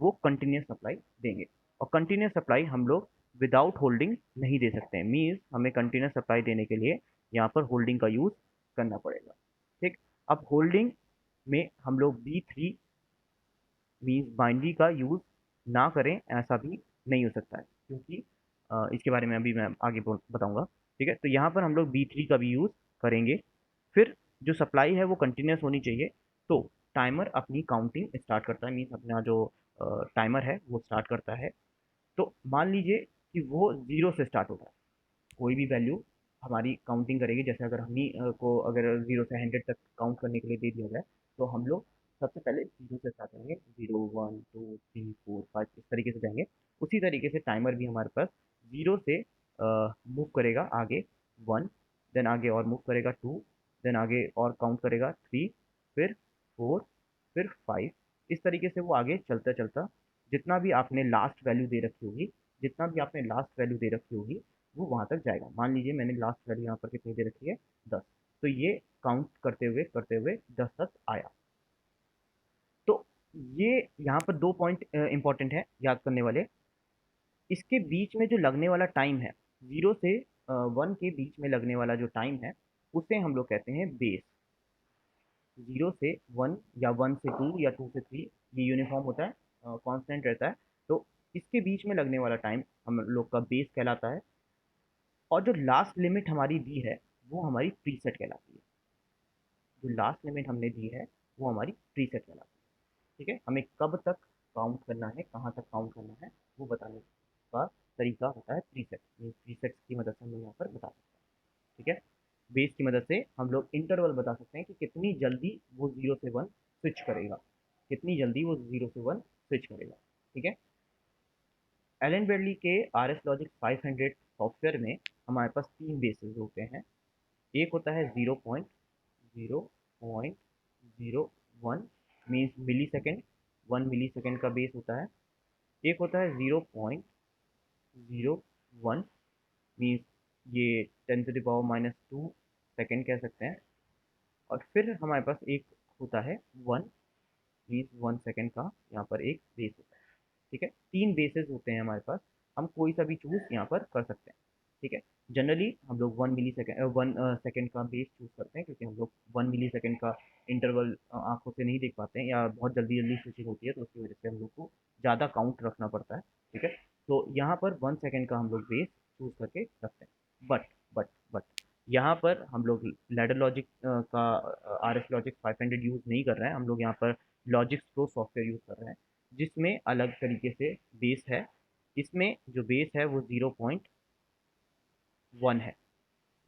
वो कंटिन्यूस सप्लाई देंगे, और कंटिन्यूस सप्लाई हम लोग विदाउट होल्डिंग नहीं दे सकते हैं। मीन्स हमें कंटिन्यूस सप्लाई देने के लिए यहाँ पर होल्डिंग का यूज़ करना पड़ेगा। ठीक, अब होल्डिंग में हम लोग B3 मीन्स बाइनरी का यूज़ ना करें ऐसा भी नहीं हो सकता है, क्योंकि इसके बारे में अभी मैं आगे बताऊंगा। ठीक है, तो यहाँ पर हम लोग B3 का भी यूज़ करेंगे। फिर जो सप्लाई है वो कंटिन्यूस होनी चाहिए, तो टाइमर अपनी काउंटिंग स्टार्ट करता है। मीन्स अपना जो टाइमर है वो स्टार्ट करता है। तो मान लीजिए कि वो ज़ीरो से स्टार्ट होता है, कोई भी वैल्यू हमारी काउंटिंग करेगी। जैसे अगर हम ही को अगर 0 से 100 तक काउंट करने के लिए दे दिया जाए, तो हम लोग सबसे पहले 0 से स्टार्ट करेंगे, 0 1 2 3 4 5 इस तरीके से जाएंगे। उसी तरीके से टाइमर भी हमारे पास 0 से मूव करेगा आगे 1, देन आगे और मूव करेगा 2, देन आगे और काउंट करेगा 3, फिर 4, फिर 5। इस तरीके से वो आगे चलता चलता जितना भी आपने लास्ट वैल्यू दे रखी होगी, जितना भी आपने लास्ट वैल्यू दे रखी होगी वो वहाँ तक जाएगा। मान लीजिए मैंने लास्ट वैल्यू यहाँ पर कितनी दे रखी है, 10। तो ये काउंट करते हुए 10 तक आया। तो ये यहाँ पर दो पॉइंट इंपॉर्टेंट है याद करने वाले। इसके बीच में जो लगने वाला टाइम है, 0 से 1 के बीच में लगने वाला जो टाइम है उसे हम लोग कहते हैं बेस। 0 से 1 या 1 से 2 या 2 से 3 ये यूनिफॉर्म होता है, कांस्टेंट रहता है। तो इसके बीच में लगने वाला टाइम हम लोग का बेस कहलाता है। और जो लास्ट लिमिट हमारी दी है वो हमारी प्रीसेट कहलाती है। जो लास्ट लिमिट हमने दी है वो हमारी प्रीसेट कहलाती है। ठीक है, हमें कब तक काउंट करना है, कहाँ तक काउंट करना है, वो बताने का तरीका होता है प्रीसेट। प्रीसेट की मदद से हम लोग यहाँ पर बता सकते हैं। ठीक है, बेस की मदद से हम लोग इंटरवल बता सकते हैं कि कितनी जल्दी वो 0 से 1 स्विच करेगा, कितनी जल्दी वो 0 से 1 स्विच करेगा। ठीक है, एलन बेडली के RS लॉजिक 500 सॉफ्टवेयर में हमारे पास तीन बेसिस होते हैं। एक होता है 0.0.01 मीन्स मिली सेकेंड, 1 मिली सेकेंड का बेस होता है। एक होता है 0.01 मीन्स ये 10⁻⁻² सेकेंड कह सकते हैं। और फिर हमारे पास एक होता है 1 मीन्स 1 सेकेंड का यहाँ पर एक बेस होता है। ठीक है, तीन बेसेस होते हैं हमारे पास, हम कोई सा भी चूज़ यहाँ पर कर सकते हैं। ठीक है, जनरली हम लोग 1 सेकेंड का बेस चूज़ करते हैं, क्योंकि हम लोग 1 मिली सेकेंड का इंटरवल आंखों से नहीं देख पाते हैं, या बहुत जल्दी जल्दी स्विचिंग होती है, तो उसकी वजह से हम लोग को ज़्यादा काउंट रखना पड़ता है। ठीक है, तो यहाँ पर 1 सेकेंड का हम लोग बेस चूज़ करके रखते हैं। बट यहाँ पर हम लोग लैडर लॉजिक का RS लॉजिक 500 यूज़ नहीं कर रहे हैं, हम लोग यहाँ पर लॉजिक्स प्रो सॉफ्टवेयर यूज़ कर रहे हैं, जिसमें अलग तरीके से बेस है। इसमें जो बेस है वो 0.1 है।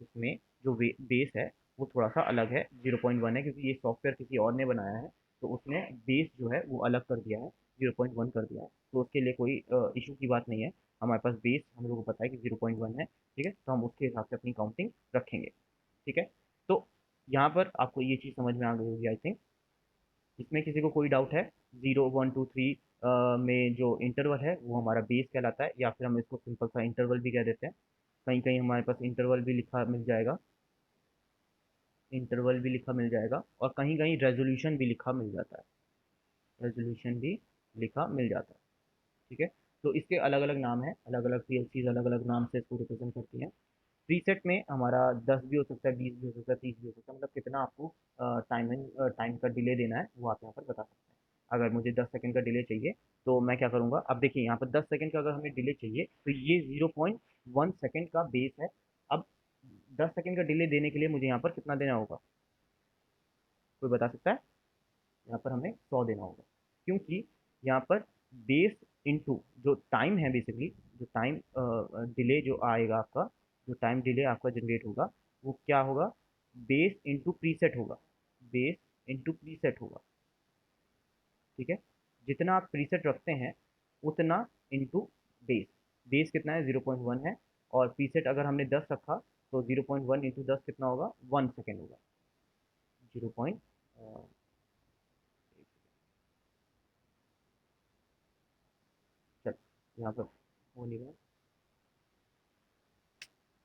इसमें जो बेस है वो थोड़ा सा अलग है, 0.1 है, क्योंकि ये सॉफ्टवेयर किसी और ने बनाया है, तो उसने बेस जो है वो अलग कर दिया है, 0.1 कर दिया है। तो उसके लिए कोई इशू की बात नहीं है। हमारे पास बेस हम लोगों को पता है कि 0.1 है, ठीक है, तो हम उसके हिसाब से अपनी काउंटिंग रखेंगे, ठीक है। तो यहाँ पर आपको ये चीज़ समझ में आ गई होगी आई थिंक। इसमें किसी को कोई डाउट है? 0 1 2 3 में जो इंटरवल है वो हमारा बेस कहलाता है, या फिर हम इसको सिंपल सा इंटरवल भी कह देते हैं। कहीं कहीं हमारे पास इंटरवल भी लिखा मिल जाएगा, इंटरवल भी लिखा मिल जाएगा, और कहीं कहीं रेजोल्यूशन भी लिखा मिल जाता है, रेजोल्यूशन भी लिखा मिल जाता है, ठीक है। तो इसके अलग अलग नाम है, अलग अलग पीएलसीज अलग अलग नाम से इसको रिप्रेजेंट करती हैं। प्रीसेट में हमारा 10 भी हो सकता है, 20 भी हो सकता है, 30 भी हो सकता है, मतलब कितना आपको टाइम का डिले देना है वो आप यहाँ पर बता सकते हैं। अगर मुझे 10 सेकंड का डिले चाहिए तो मैं क्या करूँगा, अब देखिए यहाँ पर 10 सेकंड का अगर हमें डिले चाहिए तो ये 0.1 सेकंड का बेस है। अब 10 सेकंड का डिले देने के लिए मुझे यहाँ पर कितना देना होगा, कोई बता सकता है? यहाँ पर हमें 100 देना होगा, क्योंकि यहाँ पर बेस इनटू जो टाइम है बेसिकली, जो टाइम डिले जो आएगा आपका, जो टाइम डिले आपका जनरेट होगा वो क्या होगा, बेस इनटू प्रीसेट होगा, बेस इनटू प्रीसेट होगा, ठीक है। जितना आप प्रीसेट रखते हैं उतना इनटू बेस, बेस कितना है 0.1 है, और प्रीसेट अगर हमने 10 रखा तो 0.1 इंटू 10 कितना होगा, 1 सेकेंड होगा, 0. चल यहाँ पर हो नहीं रहा,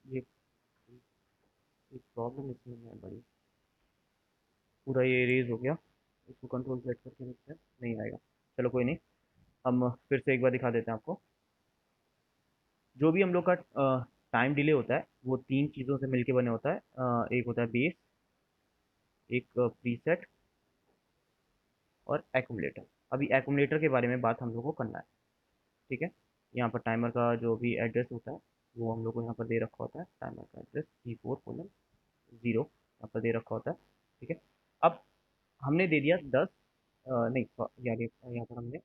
ये एक प्रॉब्लम इसमें है बड़ी, पूरा ये इरेज हो गया, इसको कंट्रोल सेट करके देखते हैं, नहीं आएगा। चलो कोई नहीं, हम फिर से एक बार दिखा देते हैं आपको। जो भी हम लोग का टाइम डिले होता है वो तीन चीज़ों से मिलके बने होता है, एक होता है बेस, एक प्रीसेट, और एक्यूमुलेटर। अभी एक्यूमुलेटर के बारे में बात हम लोग को करना है, ठीक है। यहाँ पर टाइमर का जो भी एड्रेस होता है वो हम लोग को यहाँ पर दे रखा होता है, टाइमर का एड्रेस T4:0 यहाँ पर दे रखा होता है, ठीक है। अब हमने दे दिया 10, नहीं यार यहाँ पर हमने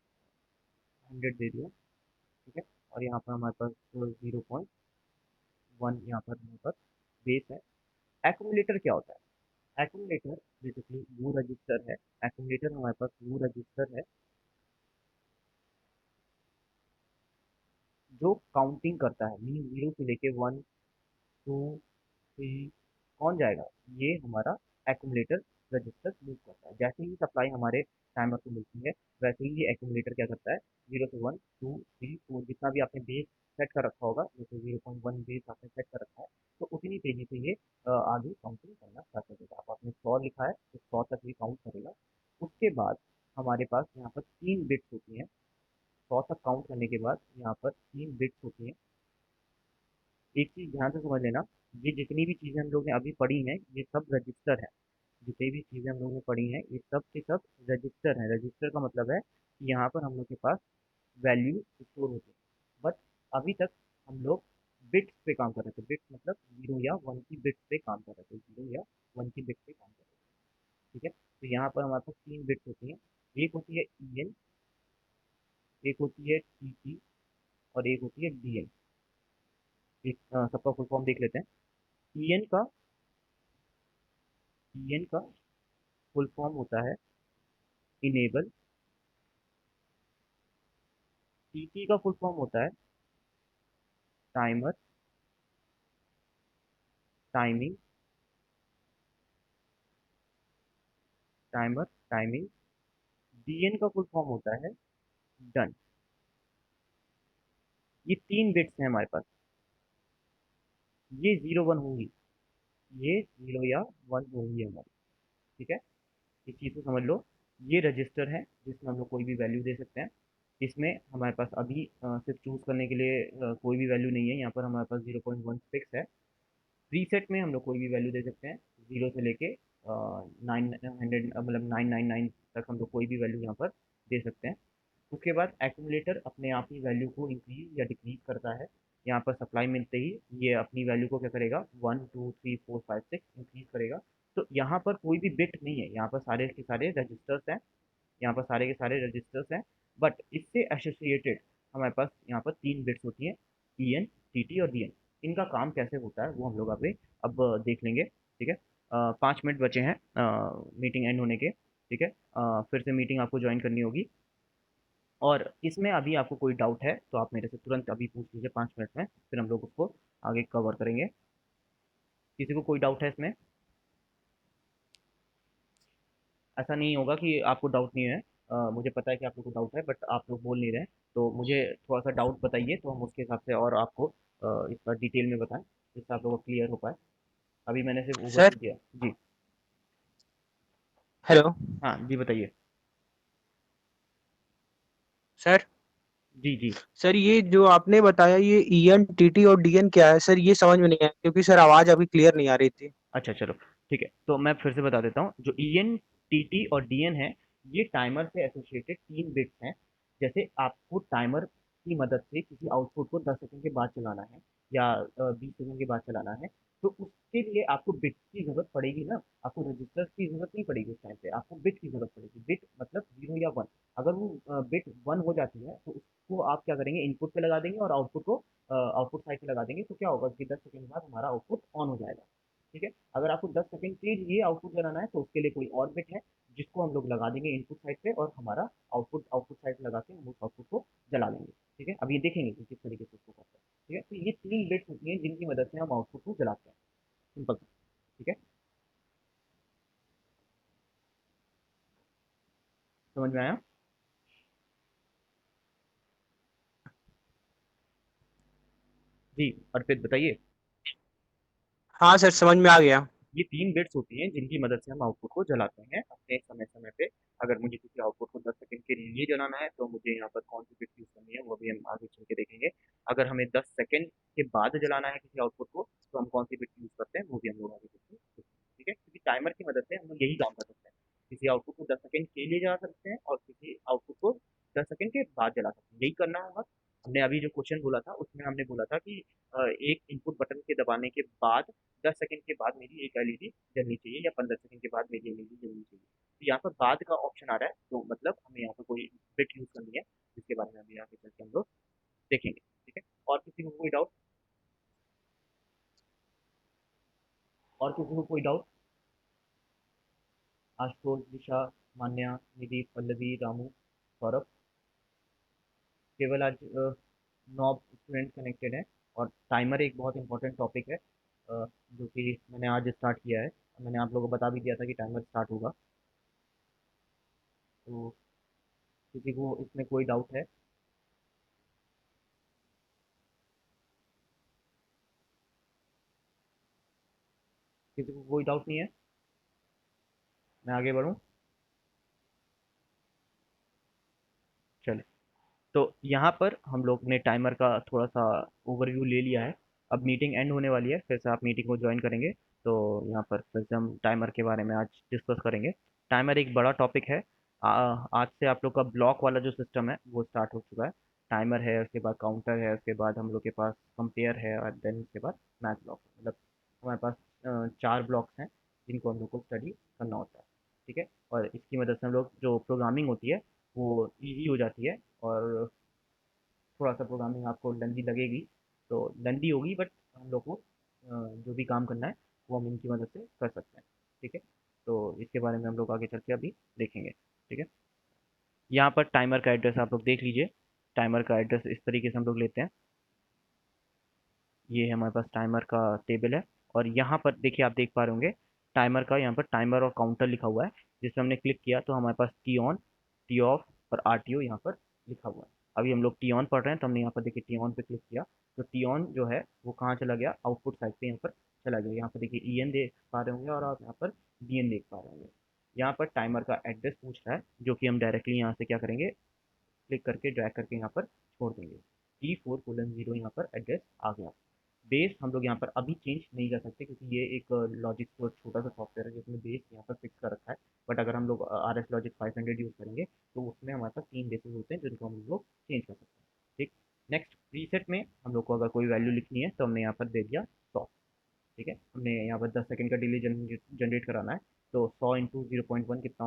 100 दे दिया, ठीक है, और यहाँ पर हमारे पास 0.1 यहाँ पर बेस है। एक्यूमुलेटर क्या होता है? एक्यूमुलेटर बेसिकली वो रजिस्टर है, एक्यूमुलेटर हमारे पास वो रजिस्टर है जो काउंटिंग करता है, मीन 0 से लेके 1 2 3 कौन जाएगा, ये हमारा एक्यूमुलेटर रजिस्टर मूव करता है। जैसे ही सप्लाई हमारे टाइमर को मिलती है वैसे ही ये एक्यूमुलेटर क्या करता है, 0 से 1 2 3 4 जितना भी आपने बेस सेट कर रखा होगा, जैसे 0.1 बेस आपने सेट कर रखा है, तो उतनी तेजी से ये आगे काउंटिंग करना स्टार्ट कर देगा। आप आपने 100 लिखा है तो 100 तक ये काउंट करेगा। उसके बाद हमारे पास यहाँ पर 3 बिट्स होती हैं, 100 तक काउंट करने के बाद यहाँ पर 3 बिट्स होती हैं। एक चीज़ ध्यान से समझ लेना, ये जितनी भी चीज़ें हम लोग ने अभी पढ़ी हैं ये सब रजिस्टर है, जितनी भी चीज़ें हम लोग ने पढ़ी हैं ये सब के सब रजिस्टर हैं। रजिस्टर का मतलब है कि यहाँ पर हम लोग के पास वैल्यू स्टोर होती है, बट अभी तक हम लोग बिट्स पे काम कर रहे थे, बिट्स मतलब 0 या 1 की बिट्स पे काम कर रहे थे, 0 या 1 की बिट्स पे काम कर रहे थे, ठीक है। तो यहाँ पर हमारे पास 3 बिट्स होती हैं, एक होती है EN, एक होती है TT, और एक होती है DN। एक सबका फुल फॉर्म देख लेते हैं। EN का EN का फुल फॉर्म होता है इनेबल, TT का फुल फॉर्म होता है timer, timing, timer timing, DN का फुल फॉर्म होता है डन। ये 3 बिट्स हैं हमारे पास, ये 0 1 होंगी, ये 0 या 1 होंगी हमारी, ठीक है। इस चीज़ को समझ लो, ये रजिस्टर है जिसमें हम लोग कोई भी वैल्यू दे सकते हैं। इसमें हमारे पास अभी सिर्फ चूज़ करने के लिए कोई भी वैल्यू नहीं है, यहाँ पर हमारे पास 0.1 फिक्स है। प्रीसेट में हम लोग कोई भी वैल्यू दे सकते हैं, 0 से लेके 900 मतलब 999 तक हम लोग कोई भी वैल्यू यहाँ पर दे सकते हैं। उसके बाद एक्यूमुलेटर अपने आप ही वैल्यू को इंक्रीज या डिक्रीज करता है। यहाँ पर सप्लाई मिलते ही ये अपनी वैल्यू को क्या करेगा, 1 2 3 4 5 6 इंक्रीज करेगा। तो यहाँ पर कोई भी बिट नहीं है, यहाँ पर सारे के सारे रजिस्टर्स हैं, यहाँ पर सारे के सारे रजिस्टर्स हैं, बट इससे एसोसिएटेड हमारे पास यहाँ पर 3 बिट्स होती हैं, EN TT और DN। इनका काम कैसे होता है वो हम लोग अभी अब देख लेंगे, ठीक है। 5 मिनट बचे हैं मीटिंग एंड होने के, ठीक है। फिर से मीटिंग आपको ज्वाइन करनी होगी। और इसमें अभी आपको कोई डाउट है तो आप मेरे से तुरंत अभी पूछ लीजिए 5 मिनट में, फिर हम लोग उसको आगे कवर करेंगे। किसी को कोई डाउट है इसमें? ऐसा नहीं होगा कि आपको डाउट नहीं है। मुझे पता है कि आप लोग को डाउट है, बट आप लोग बोल नहीं रहे, तो मुझे थोड़ा सा डाउट बताइए तो हम उसके हिसाब से और आपको इसका डिटेल में बताएं, जिससे आप लोगों को क्लियर हो पाए। अभी मैंने सिर्फ सर। ओवरव्यू दिया जी। हेलो। हाँ जी, बताइए। सर। जी जी। सर ये जो आपने बताया ये ईएन टीटी और डीएन क्या है सर, ये समझ में नहीं आया क्योंकि सर आवाज अभी क्लियर नहीं आ रही थी। अच्छा चलो, ठीक है, तो मैं फिर से बता देता हूँ। जो ई एन टी टी और डी एन है, ये टाइमर से एसोसिएटेड 3 बिट्स हैं। जैसे आपको टाइमर की मदद से किसी आउटपुट को 10 सेकंड के बाद चलाना है या 20 सेकंड के बाद चलाना है, तो उसके लिए आपको बिट्स की जरूरत पड़ेगी ना। आपको रजिस्टर्स की जरूरत नहीं पड़ेगी, उस टाइम पे आपको बिट की जरूरत पड़ेगी। बिट मतलब 0 या 1। अगर वो बिट 1 हो जाती है तो उसको आप क्या करेंगे, इनपुट पे लगा देंगे और आउटपुट को आउटपुट साइड पे लगा देंगे, तो क्या होगा कि 10 सेकंड बाद हमारा आउटपुट ऑन हो जाएगा। ठीक है। अगर आपको 10 सेकंड के लिए आउटपुट चलाना है तो उसके लिए कोई और बिट है, जिसको हम लोग लगा देंगे इनपुट साइड पे, और हमारा आउटपुट आउटपुट साइड पे लगा के हम उस आउटपुट को जला लेंगे। ठीक है। अब ये देखेंगे कि किस तरीके से उसको करते हैं। ठीक है। तो ये 3 बिट्स होती हैं जिनकी मदद से हम आउटपुट को जलाते हैं। सिंपल। ठीक है। समझ में आया? जी। अर्पित बताइए। हाँ सर, समझ में आ गया। ये 3 बिट्स होती हैं जिनकी मदद से हम आउटपुट को जलाते हैं अपने समय समय पे। अगर मुझे किसी आउटपुट को 10 सेकंड के लिए जलाना है तो मुझे यहाँ पर कौन सी बिट यूज़ करनी है वो भी हम आगे चल के देखेंगे। अगर हमें 10 सेकंड के बाद जलाना है किसी आउटपुट को तो हम कौन सी बिट यूज़ करते हैं वो भी हम लोग आगे चल के देखेंगे। ठीक है। क्योंकि टाइमर की मदद से हम लोग यही काम कर सकते हैं। किसी आउटपुट को 10 सेकंड के लिए जला सकते हैं और किसी आउटपुट को 10 सेकंड के बाद जला सकते हैं। यही करना होगा। हमने अभी जो क्वेश्चन बोला था उसमें हमने बोला था कि एक इनपुट बटन के दबाने के बाद 10 सेकंड के बाद मेरी एक एलईडी जलनी चाहिए या 15 सेकंड के बाद मेरी एलईडी जलनी चाहिए। तो यहाँ पर बाद का ऑप्शन आ रहा है, तो मतलब हमें यहाँ पर कोई बिट यूज़ करनी है, जिसके बारे में अभी आगे चल के हम लोग देखेंगे। ठीक है। और किसी को कोई डाउट? और किसी को कोई डाउट? आशुतोष, दिशा, मान्या, निधि, पल्लवी, रामू, सौरभ। केवल आज 9 स्टूडेंट कनेक्टेड हैं। और टाइमर एक बहुत इंपॉर्टेंट टॉपिक है, जो कि मैंने आज स्टार्ट किया है। मैंने आप लोगों को बता भी दिया था कि टाइमर स्टार्ट होगा। तो किसी को इसमें कोई डाउट है? किसी को कोई डाउट नहीं है? मैं आगे बढ़ूँ? चले। तो यहाँ पर हम लोग ने टाइमर का थोड़ा सा ओवरव्यू ले लिया है। अब मीटिंग एंड होने वाली है, फिर से आप मीटिंग को ज्वाइन करेंगे। तो यहाँ पर फिर से हम टाइमर के बारे में आज डिस्कस करेंगे। टाइमर एक बड़ा टॉपिक है। आज से आप लोग का ब्लॉक वाला जो सिस्टम है वो स्टार्ट हो चुका है। टाइमर है, उसके बाद काउंटर है, उसके बाद हम लोग के पास कंपेयर है, और देन उसके बाद मैथ ब्लॉक है। मतलब हमारे पास 4 ब्लॉक्स हैं जिनको हम लोग को स्टडी करना होता है। ठीक है। और इसकी मदद से हम लोग जो प्रोग्रामिंग होती है वो ईजी हो जाती है। और थोड़ा सा प्रोग्रामिंग आपको लेंदी लगेगी, तो लेंदी होगी, बट हम लोग को जो भी काम करना है वो हम इनकी मदद से कर सकते हैं। ठीक है। तो इसके बारे में हम लोग आगे चल के अभी देखेंगे। ठीक है। यहाँ पर टाइमर का एड्रेस आप लोग देख लीजिए। टाइमर का एड्रेस इस तरीके से हम लोग लेते हैं। ये है हमारे पास टाइमर का टेबल है। और यहाँ पर देखिए, आप देख पा रहे होंगे टाइमर का, यहाँ पर टाइमर और काउंटर लिखा हुआ है। जिसमें हमने क्लिक किया तो हमारे पास टी ऑन, टी ऑफ और आर टी ओ यहाँ पर लिखा हुआ है। अभी हम लोग टी ऑन पढ़ रहे हैं तो हमने यहाँ पर देखिए टी ऑन पे क्लिक किया, तो टी ऑन जो है वो कहाँ चला गया, आउटपुट साइड पे यहाँ पर चला गया। यहाँ पर देखिए ई एन देख पा रहे होंगे और आप यहाँ पर डी एन देख पा रहे होंगे। यहाँ पर टाइमर का एड्रेस पूछ रहा है, जो कि हम डायरेक्टली यहाँ से क्या करेंगे, क्लिक करके ड्रैग करके यहाँ पर छोड़ देंगे। T4:0 यहाँ पर एड्रेस आ गया। बेस हम लोग यहाँ पर अभी चेंज नहीं कर सकते, क्योंकि ये एक लॉजिक को छोटा सा सॉफ्टवेयर है जिसमें बेस यहाँ पर फिक्स कर रखा है। बट अगर हम लोग आर एस लॉजिक 500 यूज़ करेंगे तो उसमें हमारे पास 3 बेसिस होते हैं जिनको हम लोग चेंज कर सकते हैं। ठीक। नेक्स्ट प्रीसेट में हम लोग को अगर कोई वैल्यू लिखनी है तो हमने यहाँ पर दे दिया 100। ठीक है। हमने यहाँ पर 10 सेकंड का डिले जनरेट कराना है, तो 100 × 0.1 कितना होगा?